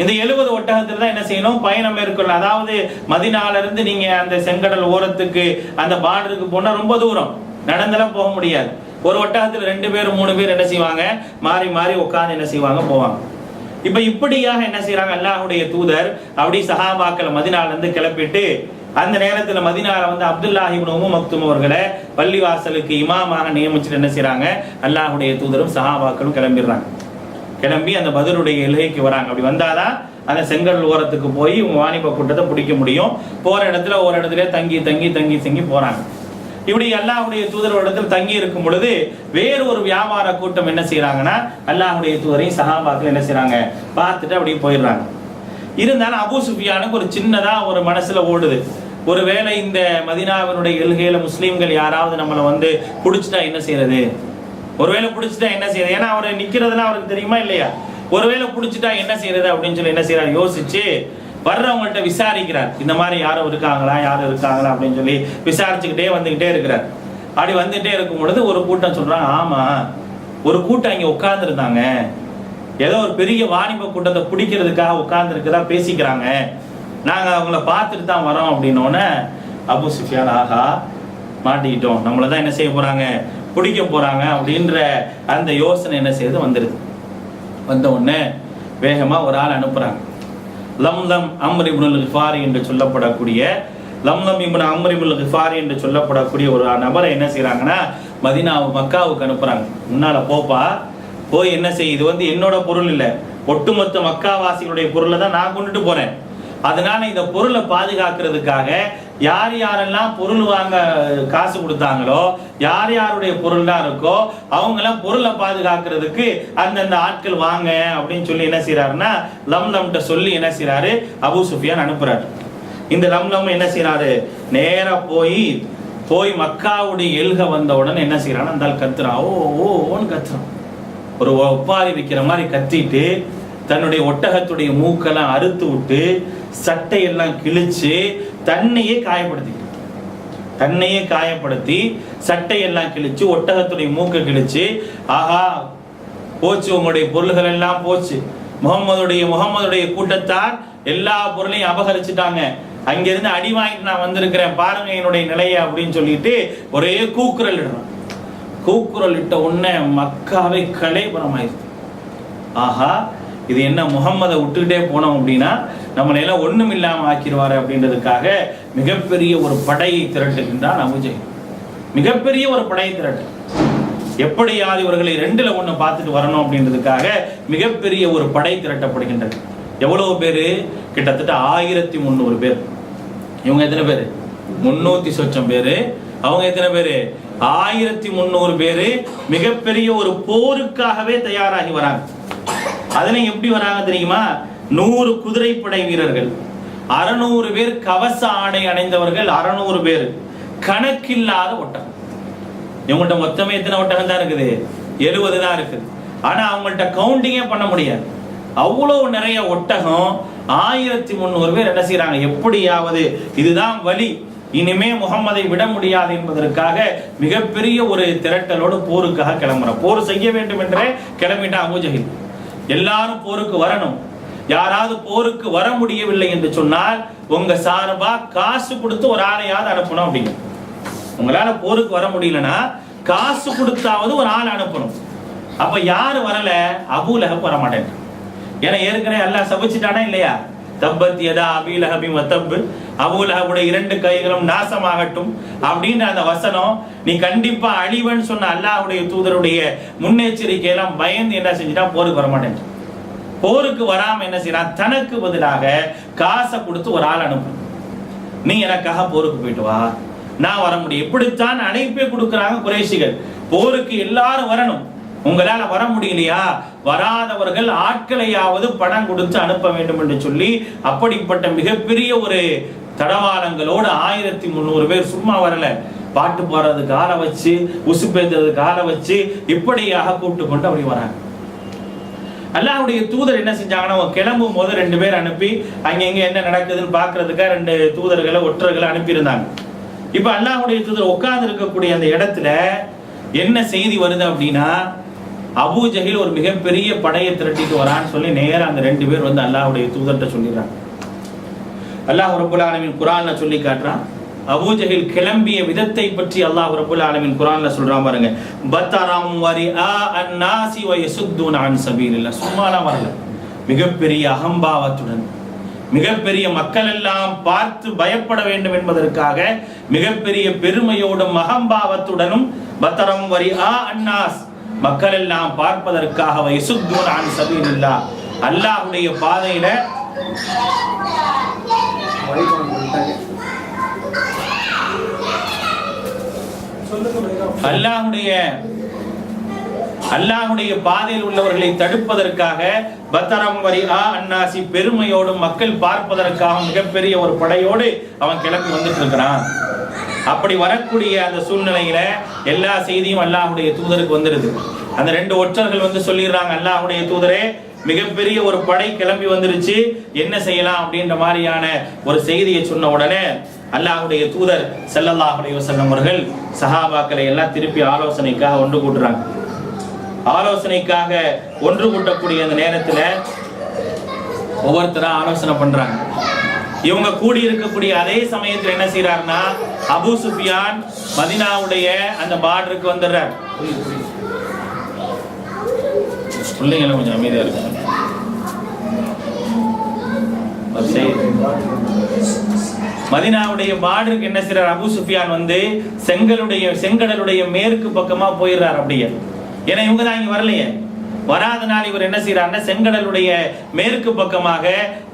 இந்த 70 ஒட்டகத்துல தான் என்ன செய்யணும், பயணம் மேற்கொள்ள. அதாவது மதீனால இருந்து நீங்க அந்த செங்கடல் ஓரத்துக்கு அந்த பார்டருக்கு போனா ரொம்ப தூரம், நடந்தெல்லாம் போக முடியாது. ஒரு ஒட்டகத்துல 2 பேர் 3 பேர் என்ன செய்வாங்க, மாறி மாறி உட்கார்ந்து என்ன செய்வாங்க, போவாங்க. இப்ப இப்படியாக என்ன செய்யறாங்க, அல்லாஹ்வுடைய தூதர் அப்படி சஹாபாக்கள் மதீனால இருந்து கிளப்பிட்டு அந்த நேரத்துல மதீனால வந்து அப்துல்லாஹ் இப்னு உம்மு மக்தும் அவர்களை பள்ளிவாசலுக்கு இமாமாக நியமிச்சுட்டு என்ன செய்யறாங்க, அல்லாஹ்வுடைய தூதரும் சஹாபாக்களும் கிளம்பிடுறாங்க. கிளம்பி அந்த பத்ருடைய எல்லைக்கு வராங்க. அப்படி வந்தாதான் அந்த செங்கடல் ஓரத்துக்கு போய் உங்க வாணிப கூட்டத்தை பிடிக்க முடியும். போற இடத்துல ஒரு இடத்துல தங்கி தங்கி தங்கி தங்கி போறாங்க. இப்படி அல்லாஹ்வுடைய தூதர் இடத்துல தங்கி இருக்கும் பொழுது வேறு ஒரு வியாபார கூட்டம் என்ன செய்யறாங்கன்னா அல்லாஹ்வுடைய தூதரையும் சஹாபாக்கள் என்ன செய்யறாங்க பார்த்துட்டு அப்படியே போயிடுறாங்க. இருந்தாலும் அபூ சுஃபியானுக்கு ஒரு சின்னதா ஒரு மனசுல ஓடுது, ஒருவேளை இந்த மதீனாவினுடைய எல்கையில முஸ்லீம்கள் யாராவது நம்மளை வந்து பிடிச்சிட்டா என்ன செய்யறது, ஒருவேளை பிடிச்சிட்டா என்ன செய்யறது. ஏன்னா அவர் நிக்கிறதுலாம் அவருக்கு தெரியுமா இல்லையா, ஒருவேளை பிடிச்சிட்டா என்ன செய்யறது அப்படின்னு சொல்லி என்ன செய்யறாரு யோசிச்சு வர்றவங்கள்ட்ட விசாரிக்கிறார். இந்த மாதிரி யாரும் இருக்காங்களா அப்படின்னு சொல்லி விசாரிச்சுக்கிட்டே வந்துகிட்டே இருக்கிறார். அப்படி வந்துட்டே இருக்கும் பொழுது ஒரு கூட்டம் சொல்றாங்க, ஆமா ஒரு கூட்டம் இங்க உட்கார்ந்து இருந்தாங்க, ஏதோ ஒரு பெரிய வாணிப கூட்டத்தை பிடிக்கிறதுக்காக உட்கார்ந்து இருக்கதா பேசிக்கிறாங்க, நாங்க அவங்கள பார்த்துட்டு தான் வரோம் அப்படின்னோடனே அபூ சுஃபியான் ஆகா மாட்டிக்கிட்டோம், நம்மளதான் என்ன செய்ய போறாங்க, பிடிக்க போறாங்க அப்படின்ற அந்த யோசனை என்ன செய்யுது வந்துடுது. வந்த உடனே வேகமா ஒரு ஆள் அனுப்புறாங்க. லம்லம் அம்ர் இப்னுல் கிஃபாரி என்று சொல்லப்படக்கூடிய என்று சொல்லப்படக்கூடிய ஒரு நபரை என்ன செய்யறாங்கன்னா மக்காவுக்கு அனுப்புறாங்க. முன்னால போப்பா, போய் என்ன செய்ய, இது என்னோட பொருள் இல்லை, ஒட்டுமொத்த மக்காவாசிகளுடைய பொருளை தான் நான் கொண்டுட்டு போறேன். அதனால இந்த பொருளை பாதுகாக்கிறதுக்காக யார் யாரெல்லாம் பொருள் வாங்க காசு கொடுத்தாங்களோ, யார் யாருடைய பொருள் தான் இருக்கோ அவங்க எல்லாம் பொருளை பாதுகாக்கிறதுக்கு அந்தந்த ஆட்கள் வாங்க அப்படின்னு சொல்லி என்ன செய்யறாருன்னா லம்லம்கிட்ட சொல்லி என்ன செய்யறாரு, அபூ சுஃபியான் அனுப்புறாரு. இந்த லம்லம் என்ன செய்யறாரு, நேரா போய் மக்காவுடைய எல்க வந்தவுடன் என்ன செய்யறான், அந்த ஆள் கத்துறான், ஓன்னு கத்துறான். ஒரு ஒப்பாரி வைக்கிற மாதிரி கத்திட்டு தன்னுடைய ஒட்டகத்துடைய மூக்கெல்லாம் அறுத்து விட்டு சட்டையெல்லாம் கிழிச்சு தன்னையே காயப்படுத்தி சட்டையெல்லாம் கிழிச்சு ஒட்டகத்துடைய மூக்கை கிழிச்சு, ஆஹா போச்சு, உங்களுடைய பொருள்கள் எல்லாம் போச்சு, முகம்மதுடைய கூட்டத்தார் எல்லா பொருளையும் அபகரிச்சுட்டாங்க, அங்கிருந்து அடி வாங்கிட்டு நான் வந்திருக்கிறேன், பாருங்க என்னுடைய நிலையை அப்படின்னு சொல்லிட்டு ஒரே கூக்குரல் இடுறான். கூக்குரல் இட்ட உடனே மக்காவை கலைபுரமாயிருது. ஆஹா, இது என்ன, முகம்மதை விட்டுக்கிட்டே போனோம் அப்படின்னா நம்மளை எல்லாம் ஒண்ணும் இல்லாம ஆக்கிடுவாரு அப்படின்றதுக்காக மிகப்பெரிய ஒரு படையை திரட்டுகின்றான் அபூ ஜஹல். மிகப்பெரிய ஒரு படையை திரட்டு, எப்படியாவது இவர்களை 2ல் 1 பார்த்துட்டு வரணும் அப்படின்றதுக்காக மிகப்பெரிய ஒரு படை திரட்டப்படுகின்றது. எவ்வளவு பேரு, கிட்டத்தட்ட 1300 பேர். இவங்க எத்தனை பேரு, 300 சொச்சம் பேரு. அவங்க எத்தனை பேரு, 1300 பேரு. மிகப்பெரிய ஒரு போருக்காகவே தயாராகி வராங்க. அதுல எப்படி வராங்க தெரியுமா, 100 குதிரைப்படை வீரர்கள், 600 பேர் கவச ஆடை அடைந்தவர்கள், 600 பேர், கணக்கில்லாத ஒட்டகம். இவங்கள்ட்ட மொத்தமே எத்தனை ஒட்டகம் தான் இருக்குது, 70 தான் இருக்குது. ஆனா அவங்கள்ட்ட கவுண்டிங்கே பண்ண முடியாது, அவ்வளவு நிறைய ஒட்டகம். 1300 பேர் என்ன செய்யறாங்க, எப்படியாவது இதுதான் வழி, இனிமே முகம்மதை விட முடியாது என்பதற்காக மிகப்பெரிய ஒரு திரட்டலோடு போருக்காக கிளம்புற, போர் செய்ய வேண்டும் என்றே கிளம்பிட்டான் அபூ ஜஹல். எல்லாரும் போருக்கு வரணும். யாராவது போருக்கு வர முடியவில்லை என்று சொன்னால் உங்க சார்பா காசு கொடுத்து ஒரு ஆளையாவது அனுப்பணும் அப்படிங்க. உங்களால போருக்கு வர முடியலன்னா காசு கொடுத்தாவது ஒரு ஆள் அனுப்பணும். அப்ப யாரு வரல, அபூ லஹப் வர மாட்டேன். ஏன்னா ஏற்கனவே அல்லாஹ் சபிச்சிட்டானா இல்லையா, தப்பத் யதா அபீ லஹபின் வதப், அபூ லஹபுடைய 2 கைகளும் நாசமாகட்டும் அப்படின்ற அந்த வசனம் நீ கண்டிப்பா அழிவன்னு சொன்ன அல்லாஹ்வுடைய தூதருடைய முன்னெச்சரிக்கை எல்லாம் பயந்து என்ன செஞ்சுட்டா போருக்கு வர மாட்டேன். போருக்கு வராம என்ன செய்யறான், தனக்கு பதிலாக காசை கொடுத்து ஒரு ஆள் அனுப்பும், நீ எனக்காக போருக்கு போயிட்டு வா, நான் வர முடியும். இப்படித்தான் அழைப்பே கொடுக்கிறாங்க குறைஷிகள். போருக்கு எல்லாரும் வரணும், உங்களால வர முடியலையா, வராதவர்கள் ஆட்களையாவது பணம் கொடுத்து அனுப்ப வேண்டும் என்று சொல்லி அப்படிப்பட்ட மிகப்பெரிய ஒரு தடவாளங்களோடு 1300 பேர் சும்மா வரல, பாட்டு பாடுறதுக்கு ஆளை வச்சு, உசு பேத்துறதுக்கு ஆளை வச்சு, இப்படியாக கூப்பிட்டு கொண்டு அப்படி வராங்க. அல்லாஹ்வுடைய தூதர் என்ன செஞ்சாங்கன்னா, கிளம்பும் போது 2 பேர் அனுப்பி அங்க என்ன நடக்குதுன்னு பாக்குறதுக்காக 2 தூதர்களை ஒற்றர்களை அனுப்பியிருந்தாங்க. இப்ப அல்லாஹ்வுடைய தூதர் உட்கார்ந்து இருக்கக்கூடிய அந்த இடத்துல என்ன செய்தி வருது அப்படின்னா, அபூ ஜஹல் ஒரு மிகப்பெரிய படையை திரட்டிட்டு வரான்னு சொல்லி நேரா அந்த 2 பேர் வந்து அல்லாஹ்வுடைய தூதர்கிட்ட சொல்லிடுறாங்க. அல்லாஹ் ரப்பல் ஆலமீன் குர்ஆன்ல சொல்லி காட்டுறான். அபூ ஜஹல் கிளம்பிய விதத்தை பற்றி அல்லாஹ் ரப்பல் ஆலமீன் குர்ஆன்ல சொல்றான் பாருங்க, பத்தரம் வரிஆ அன்னாசி வ யசுத்தூன அன் சபீலில்லாஹ். சும்மாலாம் வரல, மிகப்பெரிய அகம்பாவத்துடன், மிகப்பெரிய மக்கள் எல்லாம் பார்த்து பயப்பட வேண்டும் என்பதற்காக மிகப்பெரிய பெருமையோடும் அகம்பாவத்துடனும் பத்தரம் வரிஆ அன்னாஸ், மக்கள் எல்லாம் பார்ப்பதற்காக வ யசுத்தூன அன் சபீலில்லாஹ், அல்லாஹ்வுடைய பாதையில அல்லாஹ்வுடைய பாதையில் உள்ளவர்களை தடுப்பதற்காக பத்தரம் வரிஆ அன்னாசி, பெருமையோடும் மக்கள் பார்ப்பதற்காக மிகப்பெரிய ஒரு படையோடு அவன் கிளம்பி வந்துட்டு இருக்கிறான். அப்படி வரக்கூடிய அந்த சூழ்நிலையில எல்லா செய்தியும் அல்லாஹ்வுடைய தூதருக்கு வந்துருது. அந்த 2 ஒற்றர்கள் வந்து சொல்லிடுறாங்க, அல்லாஹ்வுடைய தூதரே மிகப்பெரிய ஒரு படை கிளம்பி வந்துருச்சு, என்ன செய்யலாம் அப்படின்ற மாதிரியான ஒரு செய்தியை சொன்ன உடனே அல்லாஹ்வுடைய தூதர் ஸல்லல்லாஹு அலைஹி வஸல்லம் அவர்கள் சஹாபாக்களை எல்லாம் திருப்பி ஆலோசனைக்காக ஒன்று கூட்டுறாங்க. ஆலோசனைக்காக ஒன்று கூட்டக்கூடிய அந்த நேரத்தில் ஒவ்வொருத்தரா ஆலோசனை பண்றாங்க. இவங்க கூடி இருக்கக்கூடிய அதே சமயத்தில் என்ன செய்யறாருன்னா, அபூ சுஃபியான் மதீனாவுடைய அந்த பார்டருக்கு வந்துடுறார். பிள்ளைங்களும் கொஞ்சம் அமைதியா இருக்காங்க. மதீனாவுடைய பார்டருக்கு என்ன செய்யறார், அபூ சுஃபியான் வந்து செங்கடலுடைய மேற்கு பக்கமா போயிடுறார் அப்படியே. ஏன்னா இவங்க தான் இங்க வரலையே, வராதனால இவர் என்ன செய்யறாருன்னா செங்கடலுடைய மேற்கு பக்கமாக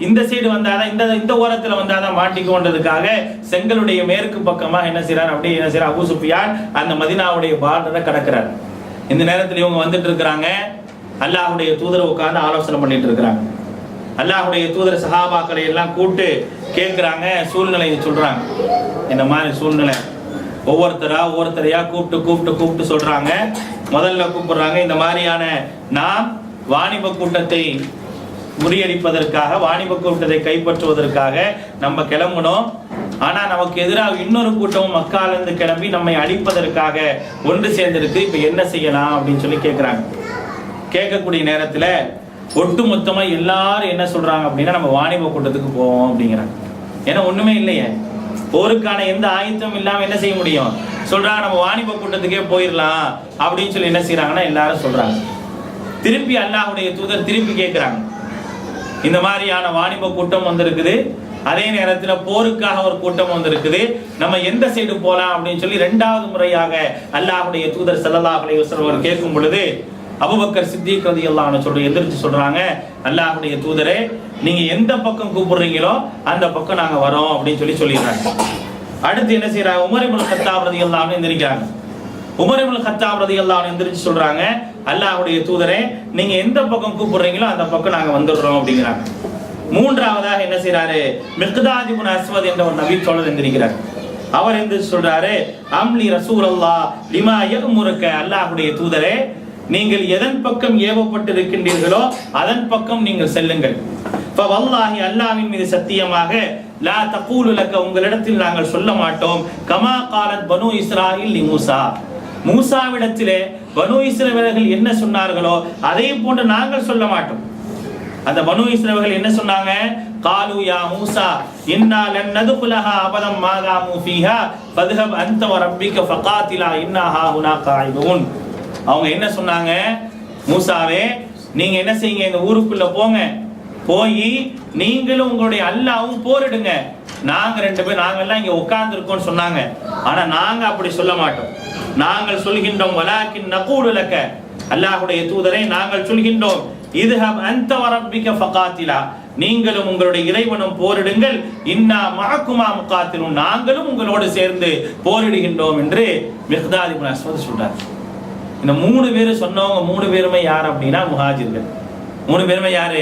இந்த சைடு வந்தாதான் இந்த ஓரத்துல வந்தாதான் மாட்டிக்கொண்டதுக்காக செங்கலுடைய மேற்கு பக்கமாக என்ன செய்யறாரு, அப்படியே என்ன செய்யறார், அபூ சுஃபியான் அந்த மதீனாவுடைய பார்டரை கடக்கிறார். இந்த நேரத்தில் இவங்க வந்துட்டு இருக்கிறாங்க. அல்லாஹ்வுடைய தூதர் உட்கார்ந்து ஆலோசனை பண்ணிட்டு இருக்கிறாங்க. அல்லாஹ்வுடைய தூதர் சஹாபாக்களை எல்லாம் கூப்பிட்டு கேட்கிறாங்க, சூழ்நிலையை சொல்றாங்க. இந்த மாதிரி சூழ்நிலை ஒவ்வொருத்தரையா கூப்பிட்டு சொல்றாங்க. முதல்ல கூப்பிடுறாங்க, இந்த மாதிரியான நாம் வாணிப கூட்டத்தை முறியடிப்பதற்காக, வாணிப கூட்டத்தை கைப்பற்றுவதற்காக நம்ம கிளம்பணும். ஆனா நமக்கு எதிராக இன்னொரு கூட்டமும் மக்கால இருந்து கிளம்பி நம்மை அழிப்பதற்காக ஒன்று சேர்ந்திருக்கு. இப்ப என்ன செய்யலாம் அப்படின்னு சொல்லி கேட்கிறாங்க. கேட்கக்கூடிய நேரத்துல ஒட்டு மொத்தமா எல்லாரும் என்ன சொல்றாங்க அப்படின்னா, நம்ம வாணிப கூட்டத்துக்கு போவோம் அப்படிங்கிறாங்க. ஏன்னா ஒண்ணுமே இல்லையே, போருக்கான எந்த ஆயுதம் இல்லாம என்ன செய்ய முடியும், சொல்றாங்க நம்ம வாணிப கூட்டத்துக்கே போயிடலாம் அப்படின்னு சொல்லி என்ன செய்யறாங்கன்னா எல்லாரும் சொல்றாங்க. திருப்பி அல்லாஹ்வுடைய தூதர் திருப்பி கேட்கிறாங்க, இந்த மாதிரியான வாணிப கூட்டம் வந்திருக்குது, அதே நேரத்துல போருக்காக ஒரு கூட்டம் வந்திருக்குது, நம்ம எந்த சைடு போலாம் அப்படின்னு சொல்லி இரண்டாவது முறையாக அல்லாஹ்வுடைய தூதர் ஸல்லல்லாஹு அலைஹி வஸல்லம் கேட்கும் பொழுது அபூபக்கர் சித்திக் ரலியல்லாஹு அன்ஹு எதிர்த்து சொல்றாங்க, அல்லாஹ்வுடைய தூதரே நீங்க எந்த பக்கம் கூப்பிடுறீங்களோ அந்த பக்கம் நாங்க வரோம் அப்படின்னு சொல்லிடுறாங்க. அடுத்து என்ன செய்யறாங்க, உமர் இப்னு கத்தாப் ரலியல்லாஹு அன்ஹு எந்திரிக்கிறாங்க. உமர் இப்னு கத்தாப் ரலியல்லாஹு அன்ஹு எந்திரிச்சு சொல்றாங்க, அல்லாஹ்வுடைய தூதரே நீங்க எந்த பக்கம் கூப்பிடுறீங்களோ அந்த பக்கம் நாங்க வந்துடுறோம் அப்படிங்கிறாங்க. மூன்றாவதாக என்ன செய்யறாரு, மிக்தாத் இப்னு அஸ்வத் என்ற ஒரு நபி தோழர் எந்திரிக்கிறார். அவர் எந்திரிச்சு சொல்றாரு, அம்லி ரசூலல்லாஹ் லிமா யஅமுருக, அல்லாஹ்வுடைய தூதரே நீங்கள் எதன் பக்கம் ஏவப்பட்டு இருக்கின்றீர்களோ அதன் பக்கம் நீங்கள் செல்லுங்கள். ஃபவல்லாஹி, அல்லாஹ்வின் மீது சத்தியமாக, லா தகூலு லக, உங்களிடத்தில் நாங்கள் சொல்ல மாட்டோம், கமா காலத் பனு இஸ்ராயில் லி மூசா, மூசாவிடத்திலே பனு இஸ்ரவேலர்கள் என்ன சொன்னார்களோ அதே போன்று நாங்கள் சொல்ல மாட்டோம். அந்த பனு இஸ்ரவேலர்கள் என்ன சொன்னாங்க, காலு யா மூசா இன்னா லன் நதுகுலஹா அபதம் மா தாமு ஃபீஹா ஃபத்ஹப் அன்த வ ரப்பிக ஃபகாத்திலா இன்னா ஹாஹுனா காயிதுன். அவங்க என்ன சொன்னாங்க, மூசாவே நீங்க என்ன செய்யுங்க, இந்த ஊருக்குள்ள போங்க, போய் நீங்களும் உங்களுடைய அல்லாஹ்வும் போரிடுங்க, நாங்க ரெண்டு பேர் நாங்கெல்லாம் இங்க உட்கார்ந்து இருக்கோம்னு சொன்னாங்க. ஆனா நாங்க அப்படி சொல்ல மாட்டோம், நாங்கள் சொல்கின்றோம், வலாக்கின் நகூலு லக, அல்லாஹ்வுடைய தூதரை நாங்கள் சொல்கின்றோம், இதுஹப் அன்த வ ரப்பிக ஃபகாத்திலா, நீங்களும் உங்களுடைய இறைவனும் போரிடுங்கள், இன்னா மஅகுமா முகாத்திலுன், நாங்களும் உங்களோடு சேர்ந்து போரிடுகின்றோம் என்று மிக்தாத் இப்னு அஸ்வத் சொல்றார். இந்த மூணு பேர் சொன்னவங்க மூணு பேருமே யார் அப்படின்னா முஹாஜிர்கள். மூணு பேருமே யாரு,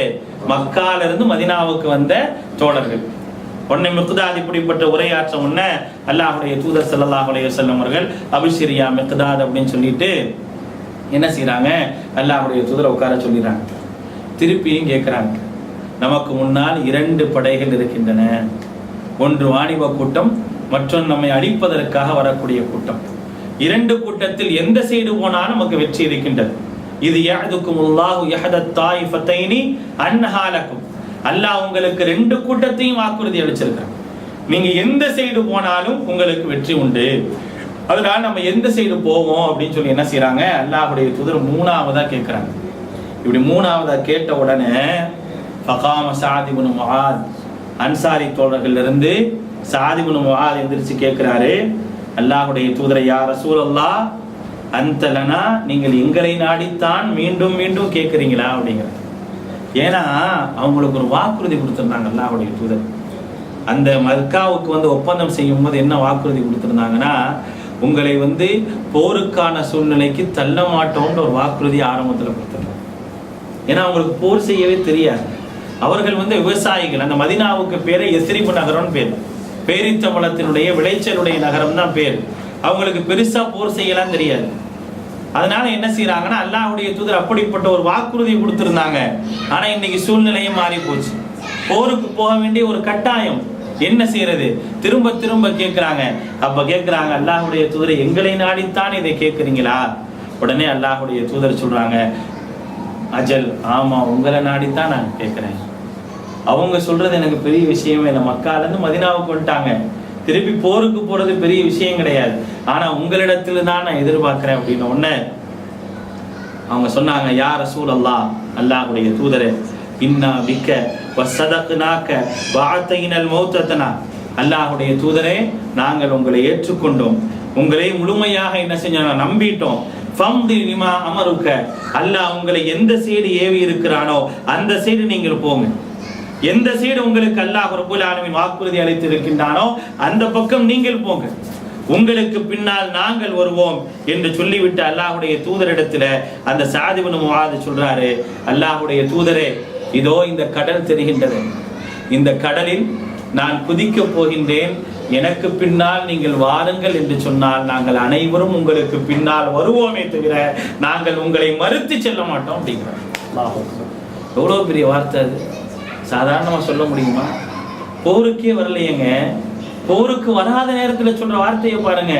மக்கால இருந்து மதீனாவுக்கு வந்த தோழர்கள். உடனே மிக்தாத் இப்படிப்பட்ட உரையாற்ற உடனே அல்லாஹ்வுடைய தூதர் ஸல்லல்லாஹு அலைஹி வஸல்லம் அவர்கள் அபிஷிரியா மிக்தாத் அப்படின்னு சொல்லிட்டு என்ன செய்யறாங்க, அல்லாஹ்வுடைய தூதரை உட்கார சொல்லிடுறாங்க. திருப்பியும் கேட்கிறாங்க, நமக்கு முன்னால் இரண்டு படைகள் இருக்கின்றன, ஒன்று வாணிப கூட்டம், மற்றொன்று நம்மை அழிப்பதற்காக வரக்கூடிய கூட்டம். இரண்டு கூட்டத்தில் எந்த சைடு போனாலும் நமக்கு வெற்றி இருக்கின்றது. இது யஅதுகுமுல்லாஹு யஹதத் தாயிஃபத்தைனி அன்ஹாலக்கும், அல்லாஹ் உங்களுக்கு ரெண்டு கூட்டத்தையும் வாக்குறுதி அளிச்சிருக்கான், நீங்க எந்த சைடு போனாலும் உங்களுக்கு வெற்றி உண்டு, அதனால நம்ம எந்த சைடு போவோம் அப்படின்னு சொல்லி என்ன செய்யறாங்க, அல்லாஹ்வுடைய தூதர் மூணாவதா கேட்கிறாங்க. இப்படி மூணாவதா கேட்ட உடனே ஃபகாம ஸஅத் இப்னு முஆத், அன்சாரி தோழர்கள் இருந்து ஸஅத் இப்னு முஆத் எந்திரிச்சு கேட்கிறாரு, அல்லாஹ்வுடைய தூதரை, யா ரசூலல்லாஹ் அன்த லனா, நீங்கள் எங்களை நாடித்தான் மீண்டும் மீண்டும் கேட்கிறீங்களா அப்படிங்கிற. ஏன்னா அவங்களுக்கு ஒரு வாக்குறுதி கொடுத்திருந்தாங்க அல்லாஹ்வுடைய தூதர். அந்த மக்காவுக்கு வந்து ஒப்பந்தம் செய்யும் போது என்ன வாக்குறுதி கொடுத்திருந்தாங்கன்னா, உங்களை வந்து போருக்கான சூழ்நிலைக்கு தள்ள மாட்டோம்ன்ற ஒரு வாக்குறுதி ஆரம்பத்தில் கொடுத்திருந்தாங்க. ஏன்னா அவங்களுக்கு போர் செய்யவே தெரியாது. அவர்கள் வந்து விவசாயிகள். அந்த மதீனாவுக்கு பேரு யஸ்ரிபு நகரம்னு பேர், பேரித்தம்பளத்தினுடைய விளைச்சலுடைய நகரம் தான் பேர். அவங்களுக்கு பெருசா போர் செய்யலாம் தெரியாது. அதனால என்ன செய்யறாங்கன்னா, அல்லாஹ்வுடைய தூதர் அப்படிப்பட்ட ஒரு வாக்குறுதி கொடுத்திருந்தாங்க. ஆனா இன்னைக்கு சூழ்நிலையும் மாறி போச்சு. போருக்கு போக வேண்டிய ஒரு கட்டாயம். என்ன செய்யறது? திரும்ப திரும்ப கேட்கிறாங்க. அப்ப கேட்கிறாங்க, அல்லாஹ்வுடைய தூதரை எங்களை நாடித்தான் இதை கேட்கிறீங்களா? உடனே அல்லாஹ்வுடைய தூதர் சொல்றாங்க, அஜல், ஆமா, உங்களை நாடித்தான் நான் கேட்கிறேன். அவங்க சொல்றது எனக்கு பெரிய விஷயமே இல்லை. மக்கால இருந்து மதீனாவுக்கு வந்துட்டாங்க, திருப்பி போருக்கு போறது பெரிய விஷயம் கிடையாது. ஆனா உங்களிடத்துல தான் நான் எதிர்பார்க்கிறேன் அப்படின்னு உடனே அவங்க சொன்னாங்க, யா ரசூலல்லாஹ், அல்லாஹ்வுடைய தூதரே, இன்னா பிக்க வஸதக்னாக வஅதைனல் மௌத்தனா, அல்லாஹ்வுடைய தூதரே, நாங்கள் உங்களை ஏற்றுக்கொண்டோம், உங்களை முழுமையாக என்ன செஞ்சோம், நம்பிட்டோம். ஃபம்தி லிமா அமருக்க, அல்லாஹ் உங்களை எந்த சைடு ஏவி இருக்கிறானோ அந்த சைடு நீங்கள் போங்க. எந்த சைடு உங்களுக்கு அல்லாஹ் ரப்பல் ஆலமீன் வாக்குறுதி அளித்து இருக்கின்றானோ அந்த பக்கம் நீங்கள் போங்க, உங்களுக்கு பின்னால் நாங்கள் வருவோம் என்று சொல்லிவிட்டு அல்லாஹ்வுடைய தூதரிடத்துல அந்த சஅத் இப்னு முஆத் சொல்றாரு, அல்லாஹ்வுடைய தூதரே, இதோ இந்த கடல் தெரிகின்றது, இந்த கடலில் நான் குதிக்க போகின்றேன், எனக்கு பின்னால் நீங்கள் வாருங்கள் என்று சொன்னால் நாங்கள் அனைவரும் உங்களுக்கு பின்னால் வருவோமே தவிர நாங்கள் உங்களை மறுத்து செல்ல மாட்டோம் அப்படிங்கிறார். அல்லாஹ் அக்பர். எவ்வளவு பெரிய வார்த்தை அது! சாதாரணமா சொல்ல முடியுமா? போருக்கே வரலையேங்க, போருக்கு வராத நேரத்துல சொல்ற வார்த்தையை பாருங்க.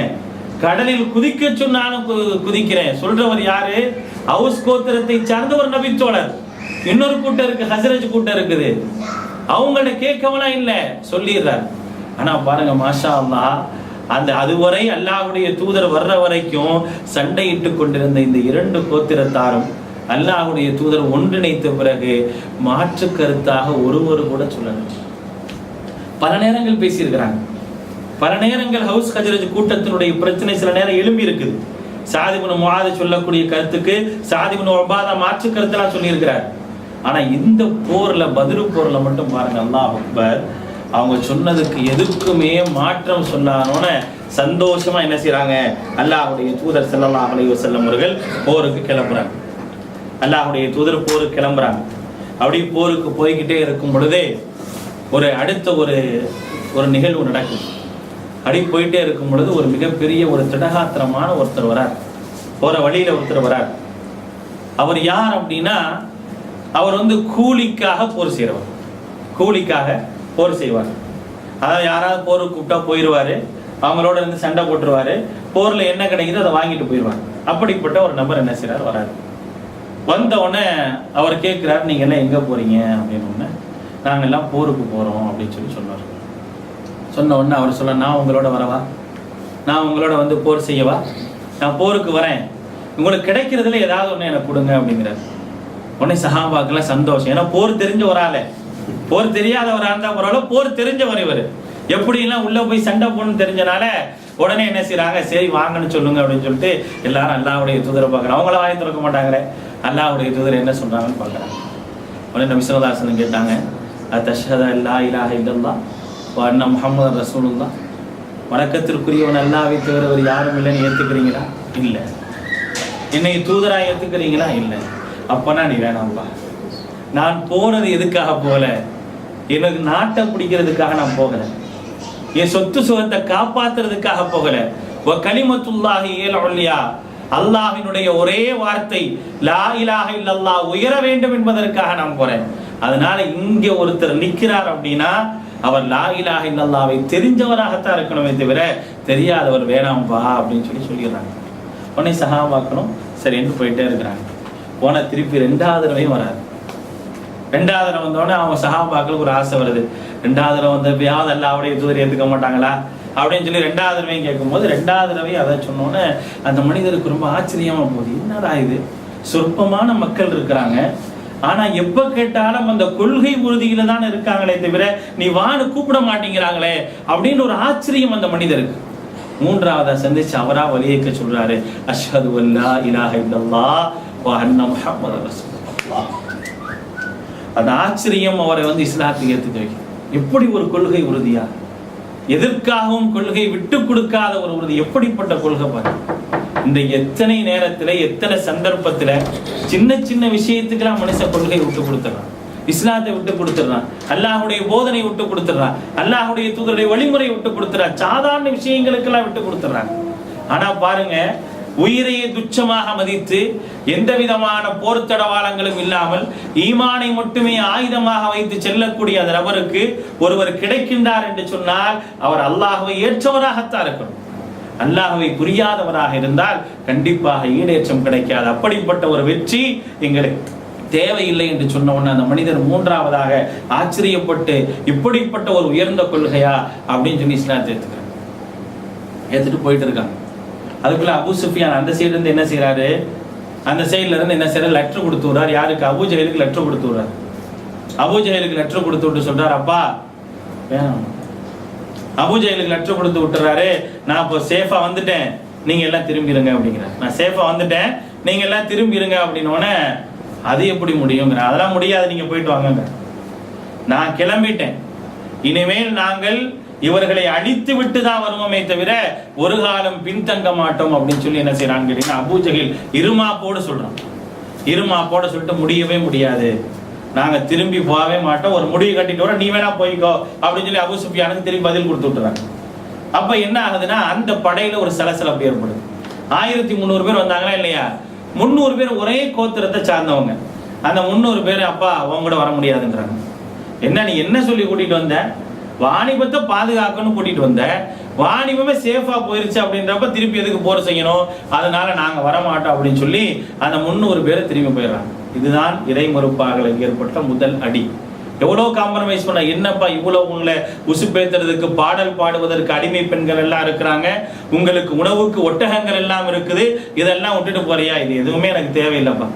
கடலில் குதிக்க சொன்னாலும் குதிக்கிறேன். சொல்றவர் யாரு? அவுஸ் கோத்திரத்தை சார்ந்த ஒரு நபித்தோழர். இன்னொரு கூட்டம் இருக்கு, ஹஸ்ரஜ் கூட்டம் இருக்குது. அவங்கள கேட்கவெல்லாம் இல்ல, சொல்லிடுறார். ஆனா பாருங்க, மாஷா அல்லாஹ், அந்த அதுவரை அல்லாஹ்வுடைய தூதர் வர்ற வரைக்கும் சண்டையிட்டு கொண்டிருந்த இந்த இரண்டு கோத்திரத்தாரும் அல்லாஹ்வுடைய தூதர் ஒன்றிணைத்த பிறகு மாற்று கருத்தாக ஒருவர் கூட சொல்லல. பல நேரங்கள் பேசியிருக்கிறாங்க. பல நேரங்கள் ஹவுஸ் ஹஜ்ரஜ் கூட்டத்தினுடைய பிரச்சனை சில நேரம் எழும்பி இருக்குது. சஅத் இப்னு முஆத் சொல்லக்கூடிய கருத்துக்கு சஅத் இப்னு உபாதா மாற்று கருத்தெல்லாம் சொல்லியிருக்கிறார். ஆனா இந்த போர்ல, பத்ரு போர்ல மட்டும் பாருங்க, அல்லாஹ் அக்பர், அவங்க சொன்னதுக்கு எதுக்குமே மாற்றம் சொன்னானோன்னு சந்தோஷமா என்ன செய்யறாங்க, அல்லாஹ்வுடைய தூதர் ஸல்லல்லாஹு அலைஹி வஸல்லம் அவர்கள் போருக்கு கிளம்புறாங்க. அல்லாஹ்வுடைய தூதர் போருக்கு கிளம்புறாங்க. அப்படி போருக்கு போய்கிட்டே இருக்கும் பொழுதே அடுத்த ஒரு நிகழ்வு நடக்குது. அப்படி போயிட்டே இருக்கும் பொழுது ஒரு மிகப்பெரிய ஒரு திடகாத்திரமான ஒருத்தர் வரார். போற வழியில ஒருத்தர் வரார். அவர் யார் அப்படின்னா, அவர் கூலிக்காக போர் செய்யறவர். கூலிக்காக போர் செய்வார். அதாவது யாராவது போருக்கு கூப்பிட்டா போயிடுவாரு, அவங்களோட இருந்து சண்டை போட்டுருவாரு, போர்ல என்ன கிடைக்குதோ அதை வாங்கிட்டு போயிடுவாங்க. அப்படிப்பட்ட ஒரு நபர் என்ன செய்யறாரு, வராரு. வந்த உடனே அவர் கேட்கிறார், நீங்க எல்லாம் எங்க போறீங்க அப்படின்னு. நாங்க எல்லாம் போருக்கு போறோம் அப்படின்னு சொன்னார். சொன்ன உடனே அவர் சொல்ல, நான் உங்களோட வரவா, நான் உங்களோட போர் செய்யவா, நான் போருக்கு வரேன், உங்களுக்கு கிடைக்கிறதுல ஏதாவது ஒண்ணு எனக்கு கொடுங்க அப்படிங்கிறார். உடனே சஹாபாக்கெல்லாம் சந்தோஷம். ஏன்னா போர் தெரிஞ்ச ஒரு ஆளு, போர் தெரியாதவரா இருந்தா பரவாயில்ல, போர் தெரிஞ்சவர் இவர். எப்படிலாம் உள்ள போய் சண்டை போடணும்னு தெரிஞ்சனால உடனே என்ன செய்யறாங்க, சரி வாங்கன்னு சொல்லுங்க அப்படின்னு சொல்லிட்டு எல்லாரும் அல்லாஹ்வுடைய தூதரை பார்க்கறாங்க. அவங்கள வாங்கி திறக்க மாட்டாங்களே, அல்லாஹ்வுடைய தூதர் என்ன சொல்றாங்கன்னு பார்க்கறாங்க. உடனே நபி ஸல்லல்லாஹு அலைஹி வஸல்லம் கேட்டாங்க, அத்தஷ்ஹது அல்லா இலாஹ இல்லல்லாஹ் வ அன்ன முஹம்மது ரசூலுல்லாஹ், வணக்கத்திற்குரியவன் அல்லாஹ்வை தவிர வேறு யாரும் இல்லைன்னு ஏத்துக்கிறீங்களா? இல்ல. என்னை தூதரா ஏத்துக்கிறீங்களா? இல்ல. அப்பனா நீ வேணாம்பா, நான் போனது எதுக்காக போகல, எனக்கு நாட்டை பிடிக்கிறதுக்காக நான் போகல, என் சொத்து சுகத்தை காப்பாத்துறதுக்காக போகல. கலிமத்துல்லாஹி உல்யா, அல்லாஹ்வினுடைய ஒரே வார்த்தை லா இலாஹ இல்லல்லாஹ் உயர வேண்டும் என்பதற்காக நான் போறேன். அதனால இங்க ஒருத்தர் நிக்கிறார் அப்படின்னா அவர் லா இலாஹ இல்லல்லாஹ்வை தெரிஞ்சவராகத்தான் இருக்கணுமே தவிர தெரியாதவர் வேணாம்பா அப்படின்னு சொல்லிடுறாங்க. உடனே சஹாபாக்களும் சரின்னு போயிட்டே இருக்கிறாங்க. போன திருப்பி 2வது தடவையும் வராது. 2வது தடவை வந்தோடனே அவங்க சஹாபாக்களுக்கு ஒரு ஆசை வருது, 2வது தடவை வந்தப்பயாவது அல்லாஹ்வுடைய தூதர் ஏத்துக்க மாட்டாங்களா அப்படின்னு சொல்லி 2வது தடவையும் கேட்கும்போது 2வது தடவையும் அதை சொன்னோன்னே அந்த மனிதருக்கு ரொம்ப ஆச்சரியமா போகுது. என்னடா இது, சொற்பமான மக்கள் இருக்கிறாங்க, ஆனா எப்ப கேட்டாலும் அந்த கொள்கை உறுதியில தான் இருக்காங்களே தவிர நீ வான்னு கூப்பிட மாட்டேங்கிறாங்களே அப்படின்னு ஒரு ஆச்சரியம் அந்த மனிதருக்கு. 3வது சந்திச்சு அவரா வலியேக்க சொல்றாரு, அஷ்ஹது அல்லா இலாஹ இல்லல்லாஹ் வ அன்ன முஹம்மது ரசூலுல்லாஹ். அந்த ஆச்சரியம் அவரை இஸ்லாத்துக்கு ஏத்துக்க வைக்கும். எப்படி ஒரு கொள்கை உறுதியா, எதற்காகவும் கொள்கை விட்டு கொடுக்காத ஒரு உறுதி, எப்படிப்பட்ட கொள்கை பாரு. இந்த எத்தனை நேரத்துல எத்தனை சந்தர்ப்பத்துல சின்ன சின்ன விஷயத்துக்கெல்லாம் மனுஷன் கொள்கை விட்டு கொடுத்துறான், இஸ்லாத்தை விட்டு கொடுத்துறான், அல்லாஹ்வுடைய போதனை விட்டு கொடுத்துறான், அல்லாஹ்வுடைய தூதருடைய வழிமுறை விட்டு கொடுத்துறான், சாதாரண விஷயங்களுக்கெல்லாம் விட்டு கொடுத்துறான். ஆனா பாருங்க, உயிரையே துச்சமாக மதித்து எந்த விதமான போர் தடவாளங்களும் இல்லாமல் ஈமானை மட்டுமே ஆயுதமாக வைத்து செல்லக்கூடிய அந்த நபருக்கு ஒருவர் கிடைக்கின்றார் என்று சொன்னால் அவர் அல்லாஹ்வை ஏற்றவராகத்தான் இருக்கணும். அல்லாஹ்வை புரியாதவராக இருந்தால் கண்டிப்பாக ஈடேற்றம் கிடைக்காது. அப்படிப்பட்ட ஒரு வெற்றி எங்களுக்கு தேவையில்லை என்று சொன்ன உடனே அந்த மனிதர் மூன்றாவதாக ஆச்சரியப்பட்டு இப்படிப்பட்ட ஒரு உயர்ந்த கொள்கையா அப்படின்னு சொல்லி இஸ்லாத்தை ஏத்துட்டு போயிட்டு இருக்காங்க. அதுக்குள்ள அபூ சுஃபியான் அந்த சைடு இருந்து என்ன செய்யறாரு, அந்த சைடுல இருந்து என்ன செய்யறாரு, லெட்டர் கொடுத்து விடுறாரு. யாருக்கு? அபூ ஜஹலுக்கு லெட்டர் கொடுத்து விடுறாரு. அபூ ஜஹலுக்கு லெட்டர் கொடுத்து விட்டு சொல்றாரு, அப்பா வேணாம். அபூ ஜஹலுக்கு லெட்டர் கொடுத்து விட்டுறாரு, நான் இப்போ சேஃபா வந்துட்டேன், நீங்க எல்லாம் திரும்பிடுங்க அப்படிங்கிறார். நான் சேஃபா வந்துட்டேன், நீங்க எல்லாம் திரும்பிடுங்க அப்படின்னோடனே அது எப்படி முடியுங்கிற, அதெல்லாம் முடியாது, நீங்க போயிட்டு வாங்க, நான் கிளம்பிட்டேன், இனிமேல் நாங்கள் இவர்களை அழித்து விட்டு தான் வருவோமே தவிர ஒரு காலம் பின்தங்க மாட்டோம் அப்படின்னு சொல்லி என்ன செய்யறான்னு கேட்டீங்கன்னா அபூ ஜஹல் இருமாப்போடு சொல்றான். இருமாப்போட சொல்லிட்டு முடியவே முடியாது, நாங்க திரும்பி போகவே மாட்டோம், ஒரு முடிவு கட்டிட்டு வர, நீ வேணா போய்க்கோ அப்படின்னு சொல்லி அபூ சுஃபியானுக்கு திரும்பி பதில் கொடுத்து விட்டுறாங்க. அப்ப என்ன ஆகுதுன்னா அந்த படையில ஒரு சலசலப்பு ஏற்படுது. 1300 பேர் வந்தாங்களா இல்லையா? 300 பேர் ஒரே கோத்திரத்தை சார்ந்தவங்க. அந்த 300 பேர் அப்பா அவங்க கூட வர முடியாதுன்றாங்க. என்ன நீ என்ன சொல்லி கூட்டிட்டு வந்த? வாணிபத்தை பாதுகாக்கணும் கூட்டிட்டு வந்த, வாணிபமே சேஃபா போயிருச்சு அப்படின்றப்ப திருப்பி எதுக்கு போர் செய்யணும், அதனால நாங்க வரமாட்டோம் அப்படின்னு சொல்லி அந்த 300 பேரை திரும்பி போயிடுறாங்க. இதுதான் இறை மறுப்பாளர்களுக்கு ஏற்பட்ட முதல் அடி. எவ்வளவு காம்ப்ரமைஸ் பண்ண, என்னப்பா இவ்வளவு உங்களை உசுப்பேத்துறதுக்கு பாடல் பாடுவதற்கு அடிமை பெண்கள் எல்லாம் இருக்கிறாங்க, உங்களுக்கு உணவுக்கு ஒட்டகங்கள் எல்லாம் இருக்குது, இதெல்லாம் விட்டுட்டு போறியா? இது எதுவுமே எனக்கு தேவையில்லைப்பா,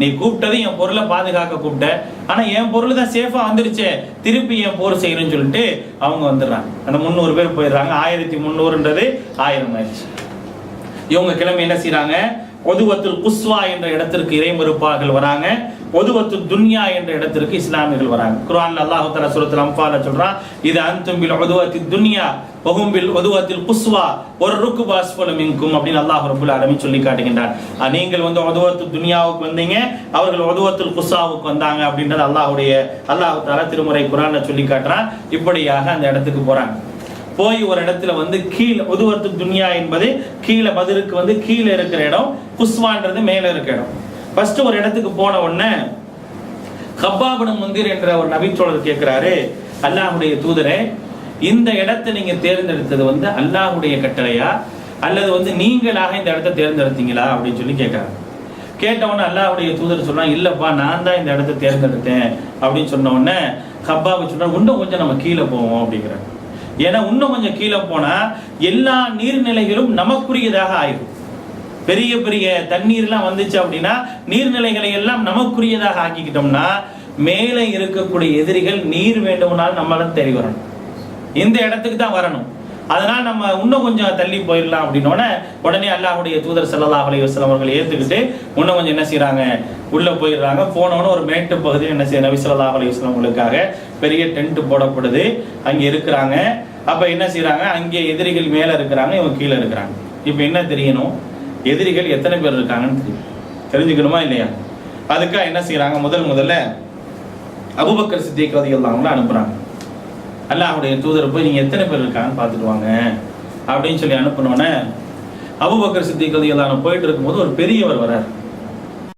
நீ கூப்பிட்டது என் பொருளை பாதுகாக்க கூப்பிட்ட, ஆனா என் பொருள் தான் சேஃபா வந்துருச்சு, திருப்பி என் போர் செய்யணும்னு சொல்லிட்டு அவங்க வந்துடுறாங்க. அந்த 300 பேர் போயிடுறாங்க. 1300ன்றது 1000 ஆயிடுச்சு. இவங்க கிளம்பி என்ன செய்யறாங்க, ஒதுவத்துல் குஸ்வா என்ற இடத்திற்கு இறை மறுப்பார்கள் வராங்க. ஒதுவத்துல் துன்யா என்ற இடத்திற்கு இஸ்லாமியர்கள் வராங்க. குர்ஆன்ல அல்லாஹ் தஆலா சூரத்துல் அன்ஃபால்ல சொல்றான், இது அன்தும் பில் உதுவத்தித் துன்யா வஹும் பில் உதுவத்தில் குஸ்வா ஒரு ருக்பு அஸ்ஃபல மின்கும் அப்படின்னு அல்லாஹ் ரப்பல் ஆலமீன் சொல்லி காட்டுகின்றார். நீங்கள் வந்து உதுவத்துல் துன்யாவுக்கு வந்தீங்க, அவர்கள் உதுவத்துல் குஸ்வாவுக்கு வந்தாங்க அப்படின்றது அல்லாஹ் தஆலா திருமறை குர்ஆன்ல சொல்லி காட்டுறான். இப்படியாக அந்த இடத்துக்கு போறாங்க. போய் ஒரு இடத்துல வந்து கீழே, உதுவத்துல் துன்யா என்பது கீழே, பதிலுக்கு வந்து கீழே இருக்கிற இடம், குஸ்வான்றது மேல இருக்கிற இடம். ஃபர்ஸ்ட் ஒரு இடத்துக்கு போன உடனே கப்பாப் பின் முந்தீர் என்ற ஒரு நபித்தோழர் கேட்கிறாரு, அல்லாஹ்வுடைய தூதரே, இந்த இடத்தை நீங்க தேர்ந்தெடுத்தது வந்து அல்லாஹ்வுடைய கட்டளையா அல்லது வந்து நீங்களாக இந்த இடத்தை தேர்ந்தெடுத்தீங்களா அப்படின்னு சொல்லி கேட்கறாங்க. கேட்ட உடனே அல்லாஹ்வுடைய தூதர் சொல்றாங்க, இல்லப்பா நான் தான் இந்த இடத்தை தேர்ந்தெடுத்தேன் அப்படின்னு சொன்ன உடனே கப்பாப் சொல்றாங்க, இன்னும் கொஞ்சம் நம்ம கீழே போவோம் அப்படிங்கிறாங்க. ஏன்னா இன்னும் கொஞ்சம் கீழே போனா எல்லா நீர்நிலைகளும் நமக்குரியதாக ஆயிடும். பெரிய பெரிய தண்ணீர்லாம் வந்துச்சு அப்படின்னா நீர்நிலைகளை எல்லாம் நமக்குரியதாக ஆக்கிக்கிட்டோம்னா மேலே இருக்கக்கூடிய எதிரிகள் நீர் வேண்டும்னாலும் நம்மளால தேடி வரணும், இந்த இடத்துக்கு தான் வரணும். அதனால நம்ம இன்னும் கொஞ்சம் தள்ளி போயிடலாம் அப்படின்னோடனே உடனே அல்லாஹ்வுடைய தூதர் ஸல்லல்லாஹு அலைஹி வஸல்லம் அவர்கள் ஏத்துக்கிட்டு இன்னும் கொஞ்சம் என்ன செய்யறாங்க, உள்ள போயிடுறாங்க. போனவொன்னு ஒரு மேட்டு பகுதியில் என்ன செய்ய, நபி ஸல்லல்லாஹு அலைஹி வஸல்லம் அவங்களுக்காக பெரிய டென்ட் போடப்படுது, அங்கே இருக்கிறாங்க. அப்ப என்ன செய்யறாங்க, அங்கே எதிரிகள் மேல இருக்கிறாங்க, இவங்க கீழே இருக்கிறாங்க. இப்ப என்ன தெரியணும், எதிரிகள் எத்தனை பேர் இருக்காங்கன்னு தெரிஞ்சுக்கணுமா இல்லையா? அதுக்காக என்ன செய்யறாங்க, முதல்ல அபூபக்கர் சித்திக் ரலியல்லாஹு அன்ஹு அனுப்புறாங்க. அல்லாஹ்வுடைய தூதர் போய் நீங்க எத்தனை பேர் இருக்காங்கன்னு பார்த்துட்டு வாங்க அப்படின்னு சொல்லி அனுப்பினோன்னே அபூபக்கர் சித்திக் ரலியல்லாஹு அன்ஹு போயிட்டு இருக்கும்போது ஒரு பெரியவர் வரார்.